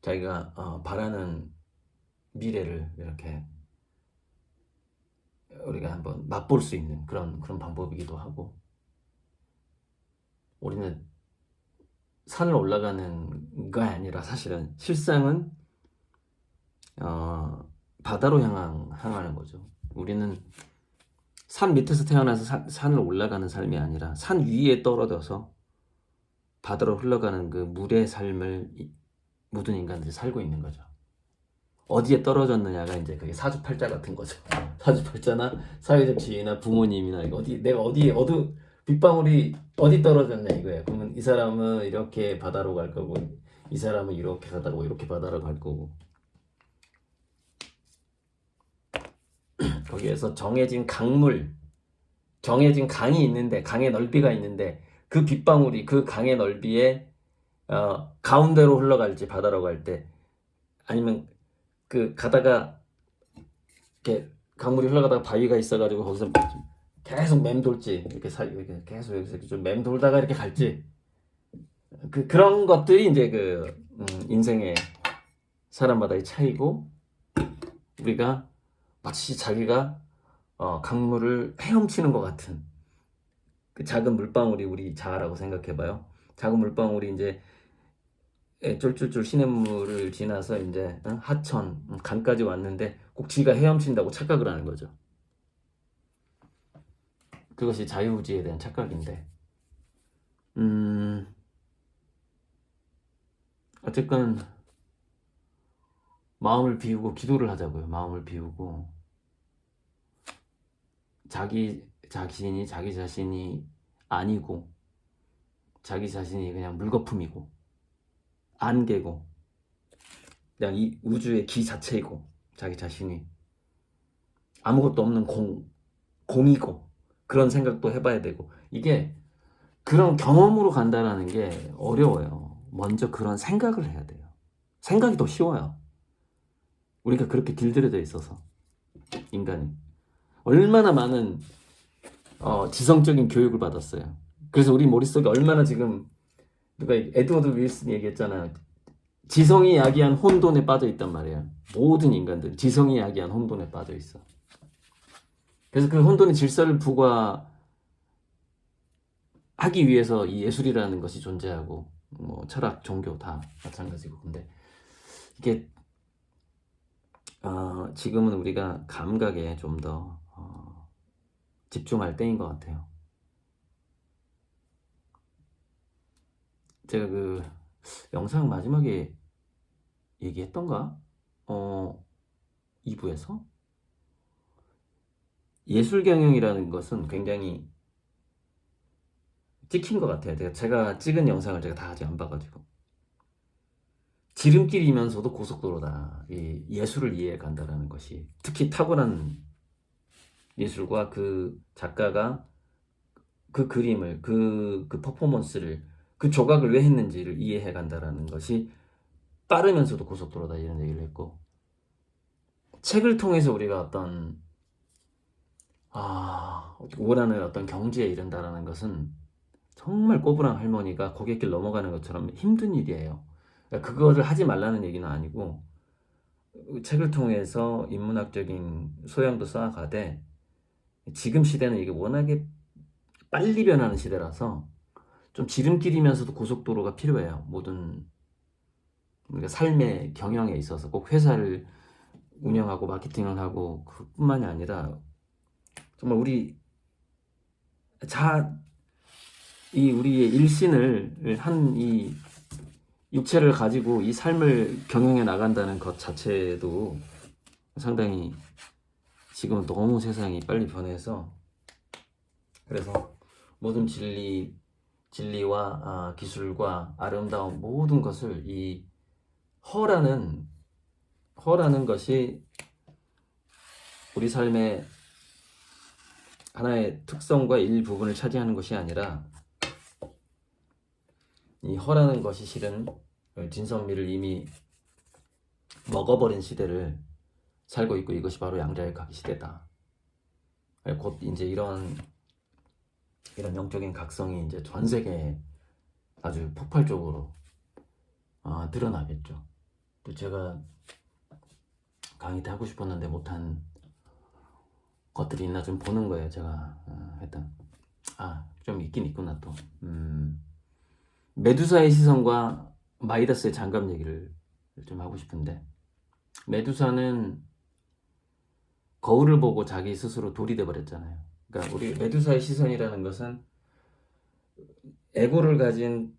자기가 바라는 미래를 이렇게 우리가 한번 맛볼 수 있는 그런 방법이기도 하고, 우리는 산을 올라가는 거 아니라 사실은 실상은 바다로 향하는 거죠. 우리는 산 밑에서 태어나서 산을 올라가는 삶이 아니라 산 위에 떨어져서 바다로 흘러가는 그 물의 삶을 모든 인간들이 살고 있는 거죠. 어디에 떨어졌느냐가 이제 그게 사주팔자 같은 거죠. 사주팔자나 사회적 지위나 부모님이나 내가 빗방울이 어디 떨어졌냐 이거예요. 그러면 이 사람은 이렇게 바다로 갈 거고, 이 사람은 이렇게 가다가 이렇게 바다로 갈 거고, 거기에서 정해진 강이 있는데, 강의 넓이가 있는데, 그 빗방울이 그 강의 넓이에 가운데로 흘러갈지 바다로 갈 때, 아니면 그 가다가 이렇게 강물이 흘러가다가 바위가 있어가지고 거기서 계속 맴돌지, 이렇게 계속 여기서 좀 맴돌다가 이렇게 갈지, 그런 것들이 이제 인생의 사람마다의 차이고, 우리가 마치 자기가 강물을 헤엄치는 것 같은 그 작은 물방울이 우리 자아라고 생각해봐요. 작은 물방울이 이제 쫄쫄쫄 시냇물을 지나서 이제 하천, 강까지 왔는데 꼭 지가 헤엄친다고 착각을 하는 거죠. 그것이 자유의지에 대한 착각인데, 어쨌건 마음을 비우고 기도를 하자고요. 마음을 비우고 자기 자신이 아니고, 자기 자신이 그냥 물거품이고 안개고, 그냥 이 우주의 기 자체이고, 자기 자신이 아무것도 없는 공이고, 그런 생각도 해봐야 되고, 이게 그런 경험으로 간다라는 게 어려워요. 먼저 그런 생각을 해야 돼요. 생각이 더 쉬워요. 우리가 그렇게 길들여져 있어서, 인간이 얼마나 많은 지성적인 교육을 받았어요. 그래서 우리 머릿속에 얼마나 지금, 누가 에드워드 윌슨이 얘기했잖아요. 지성이 야기한 혼돈에 빠져 있단 말이에요. 모든 인간들 지성이 야기한 혼돈에 빠져 있어. 그래서 그 혼돈의 질서를 부과하기 위해서 이 예술이라는 것이 존재하고, 뭐 철학, 종교 다 마찬가지고. 근데 이게 지금은 우리가 감각에 좀 더 집중할 때인 것 같아요. 제가 그 영상 마지막에 얘기했던가? 2부에서 예술 경영이라는 것은 굉장히 찍힌 것 같아요. 제가 찍은 영상을 제가 다 아직 안 봐가지고 지름길이면서도 고속도로다. 이 예술을 이해해 간다라는 것이 특히 탁월한 예술과 그 작가가 그 그림을 그 퍼포먼스를 그 조각을 왜 했는지를 이해해 간다라는 것이 빠르면서도 고속도로다 이런 얘기를 했고 책을 통해서 우리가 어떤 원하는 어떤 경지에 이른다라는 것은 정말 꼬부랑 할머니가 고갯길 넘어가는 것처럼 힘든 일이에요. 그러니까 그거를 하지 말라는 얘기는 아니고 책을 통해서 인문학적인 소양도 쌓아가되 지금 시대는 이게 워낙에 빨리 변하는 시대라서 좀 지름길이면서도 고속도로가 필요해요. 모든 우리가 삶의 경영에 있어서 꼭 회사를 운영하고 마케팅을 하고 그뿐만이 아니라 정말 우리의 일신을 한 이 육체를 가지고 이 삶을 경영해 나간다는 것 자체도 상당히 지금은 너무 세상이 빨리 변해서 그래서 모든 진리와 기술과 아름다운 모든 것을 이 허라는 것이 우리 삶의 하나의 특성과 일부분을 차지하는 것이 아니라 이 허라는 것이 실은 진선미를 이미 먹어버린 시대를 살고 있고 이것이 바로 양자의 각기 시대다. 곧 이제 이런 영적인 각성이 이제 전 세계에 아주 폭발적으로 드러나겠죠. 또 제가 강의 때 하고 싶었는데 못한 것들이 있나 좀 보는 거예요. 제가 했던 좀 있긴 있구나 또. 메두사의 시선과 마이다스의 장갑 얘기를 좀 하고 싶은데 메두사는 거울을 보고 자기 스스로 돌이 돼버렸잖아요. 그러니까 우리 메두사의 시선이라는 것은 에고를 가진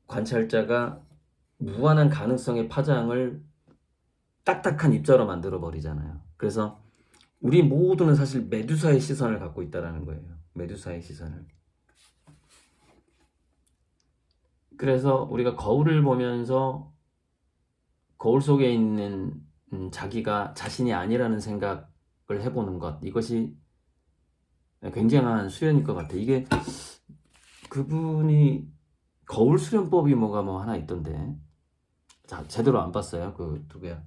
관찰자가 무한한 가능성의 파장을 딱딱한 입자로 만들어 버리잖아요. 그래서 우리 모두는 사실 메두사의 시선을 갖고 있다는 거예요. 메두사의 시선을. 그래서 우리가 거울을 보면서 거울 속에 있는 자기가 자신이 아니라는 생각을 해보는 것, 이것이 굉장한 수련일 것 같아요. 이게 그분이 거울 수련법이 뭐가 하나 있던데 제대로 안 봤어요. 그 누구야?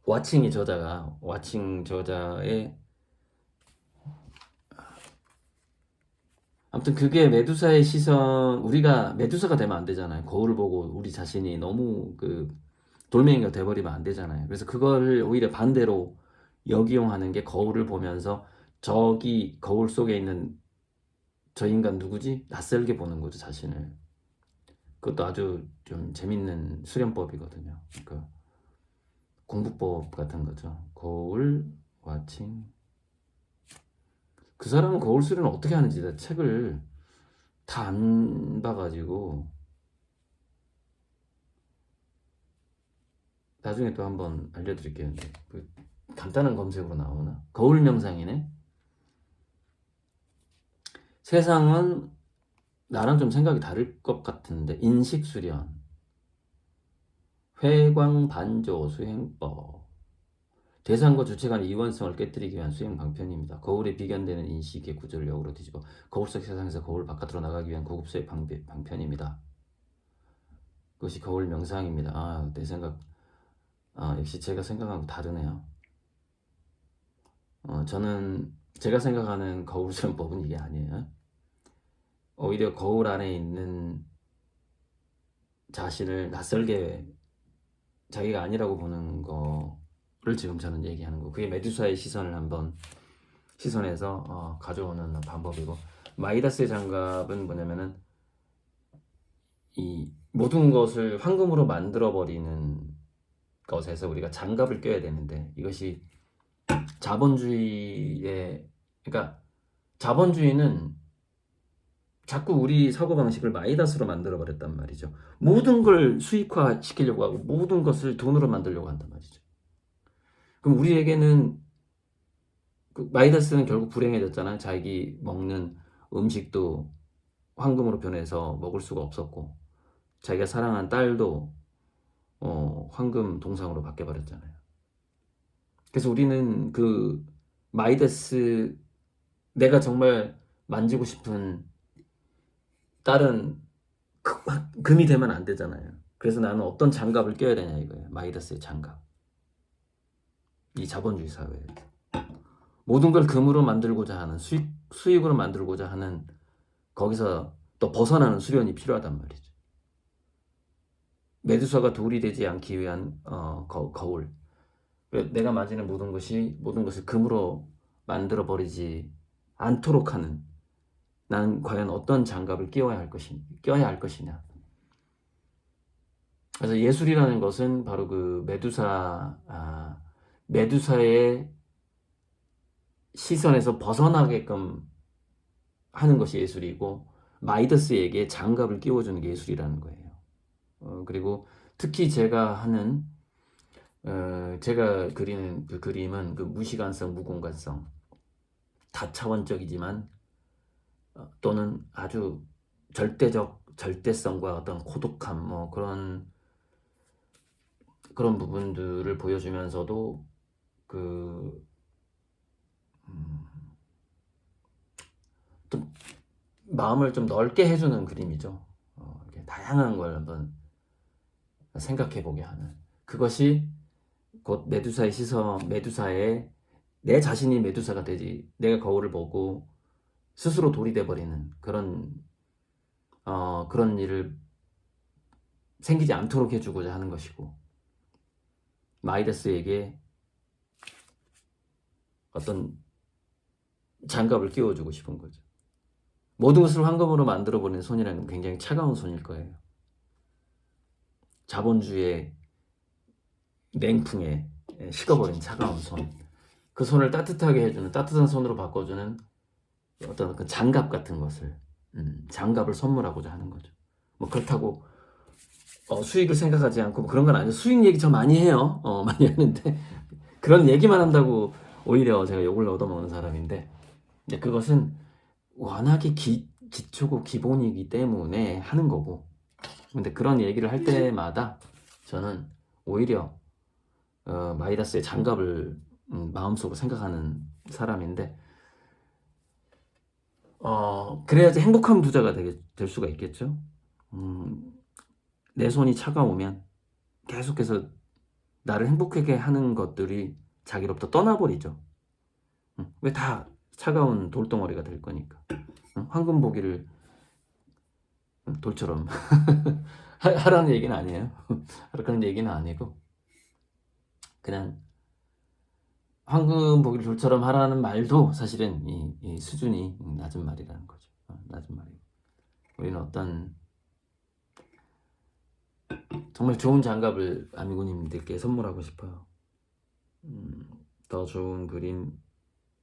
와칭 저자의 아무튼 그게 메두사의 시선, 우리가 메두사가 되면 안 되잖아요. 거울을 보고 우리 자신이 너무 그 돌멩이가 돼버리면 안 되잖아요. 그래서 그거를 오히려 반대로 역이용하는 게 거울을 보면서 저기 거울 속에 있는 저 인간 누구지? 낯설게 보는 거죠, 자신을. 그것도 아주 좀 재밌는 수련법이거든요. 그 공부법 같은 거죠. 거울, 와칭. 그 사람은 거울 수련을 어떻게 하는지 나 책을 다 안 봐가지고 나중에 또 한번 알려드릴게요. 그 간단한 검색으로 나오나? 거울 명상이네. 세상은 나랑 좀 생각이 다를 것 같은데 인식 수련, 회광 반조 수행법, 대상과 주체 간의 이원성을 깨뜨리기 위한 수행 방편입니다. 거울에 비견되는 인식의 구조를 역으로 뒤집어 거울 속 세상에서 거울 바깥으로 나가기 위한 고급 수행 방편입니다. 그것이 거울 명상입니다. 내 생각, 역시 제가 생각하고 다르네요. 저는 제가 생각하는 거울 수련법은 이게 아니에요. 오히려 거울 안에 있는 자신을 낯설게 자기가 아니라고 보는 거를 지금 저는 얘기하는 거. 그게 메두사의 시선을 한번 시선에서 가져오는 방법이고, 마이다스의 장갑은 뭐냐면은 이 모든 것을 황금으로 만들어 버리는 것에서 우리가 장갑을 껴야 되는데, 이것이 자본주의의, 그러니까 자본주의는 자꾸 우리 사고방식을 마이다스로 만들어버렸단 말이죠. 모든 걸 수익화 시키려고 하고 모든 것을 돈으로 만들려고 한단 말이죠. 그럼 우리에게는 그 마이다스는 결국 불행해졌잖아요. 자기 먹는 음식도 황금으로 변해서 먹을 수가 없었고 자기가 사랑한 딸도 황금 동상으로 바뀌어버렸잖아요. 그래서 우리는 그 마이다스 내가 정말 만지고 싶은 딸은 금이 되면 안 되잖아요. 그래서 나는 어떤 장갑을 껴야 되냐 이거예요. 마이다스의 장갑. 이 자본주의 사회에 모든 걸 금으로 만들고자 하는 수익으로 만들고자 하는 거기서 또 벗어나는 수련이 필요하단 말이죠. 메두사가 돌이 되지 않기 위한 거울. 내가 만지는 모든 것을 금으로 만들어 버리지 않도록 하는 나는 과연 어떤 장갑을 껴야 할 것이냐. 그래서 예술이라는 것은 바로 그 메두사의 시선에서 벗어나게끔 하는 것이 예술이고 마이다스에게 장갑을 끼워주는 게 예술이라는 거예요. 그리고 특히 제가 그리는 그 그림은 그 무시간성, 무공간성, 다차원적이지만 또는 아주 절대성과 어떤 고독함, 뭐 그런 부분들을 보여주면서도 좀 마음을 좀 넓게 해주는 그림이죠. 이렇게 다양한 걸 한번 생각해 보게 하는 그것이 곧 메두사의 내 자신이 메두사가 되지 내가 거울을 보고 스스로 돌이 돼버리는 그런 일을 생기지 않도록 해주고자 하는 것이고 마이다스에게 어떤 장갑을 끼워주고 싶은 거죠. 모든 것을 황금으로 만들어버리는 손이라는 건 굉장히 차가운 손일 거예요. 자본주의의 냉풍에 식어버린 차가운 손. 그 손을 따뜻하게 해주는 따뜻한 손으로 바꿔주는 어떤 그 장갑 같은 것을 장갑을 선물하고자 하는 거죠. 뭐 그렇다고 수익을 생각하지 않고 뭐 그런 건 아니에요. 수익 얘기 저 많이 해요. 많이 하는데 그런 얘기만 한다고 오히려 제가 욕을 얻어먹는 사람인데 그것은 워낙에 기초고 기본이기 때문에 하는 거고 근데 그런 얘기를 할 때마다 저는 오히려 마이다스의 장갑을 마음속으로 생각하는 사람인데 그래야지 행복한 부자가 될 수가 있겠죠. 내 손이 차가우면 계속해서 나를 행복하게 하는 것들이 자기로부터 떠나버리죠. 왜 다 차가운 돌덩어리가 될 거니까. 황금 보기를 돌처럼 하라는 얘기는 아니에요. 그런 얘기는 아니고 그냥 황금 보기를 돌처럼 하라는 말도 사실은 이 수준이 낮은 말이라는 거죠. 낮은 말이고 우리는 어떤 정말 좋은 장갑을 아미고님들께 선물하고 싶어요. 더 좋은 그림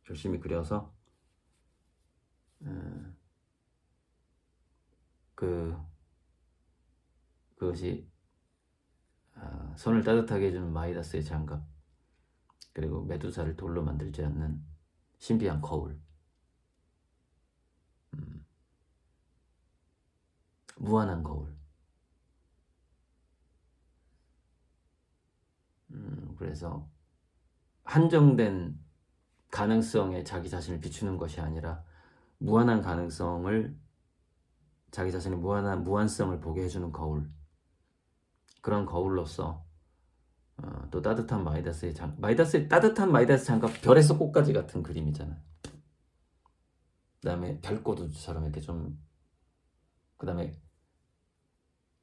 열심히 그려서 그것이 손을 따뜻하게 해주는 마이다스의 장갑 그리고 메두사를 돌로 만들지 않는 신비한 거울 무한한 거울 그래서 한정된 가능성에 자기 자신을 비추는 것이 아니라 무한한 가능성을 자기 자신의 무한성을 보게 해주는 거울 그런 거울로서 또 따뜻한 따뜻한 마이다스 장갑 별에서 꽃까지 같은 그림이잖아요. 그 다음에 별꽃처럼 이렇게 좀 그 다음에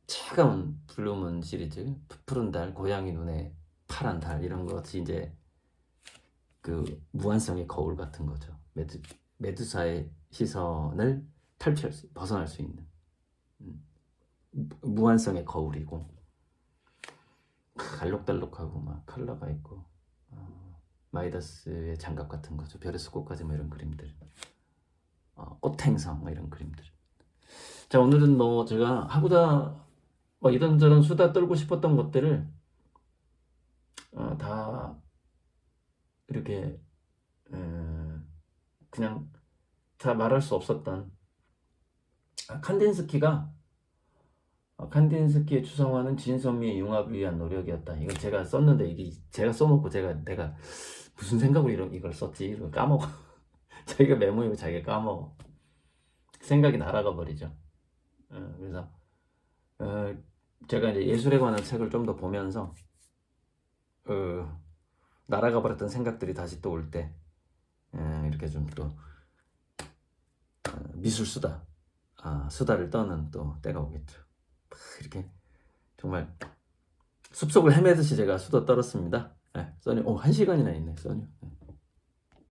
차가운 블루문 시리즈 푸른 달 고양이 눈에 파란 달 이런 것이 이제 그 무한성의 거울 같은 거죠. 메두사의 시선을 벗어날 수 있는 무한성의 거울이고 알록달록하고 막 컬러가 있고 마이다스의 장갑 같은 거죠. 별에서 꽃까지 뭐 이런 그림들 꽃행성 뭐 이런 그림들 자, 오늘은 뭐 제가 하고자 뭐 이런저런 수다 떨고 싶었던 것들을 다 이렇게 그냥 다 말할 수 없었던 칸딘스키의 추상화는 진선미의 융합을 위한 노력이었다. 이걸 제가 썼는데 이게 제가 써놓고 내가 무슨 생각으로 이걸 썼지? 이걸 까먹어. 자기가 메모이고 자기가 까먹어. 생각이 날아가 버리죠. 그래서 제가 이제 예술에 관한 책을 좀 더 보면서 날아가 버렸던 생각들이 다시 또 올 때 이렇게 좀 또 미술 수다를 떠는 또 때가 오겠죠. 이렇게 정말 숲속을 헤매듯이 제가 수다 떨었습니다. 써니, 1시간이나 있네, 써니.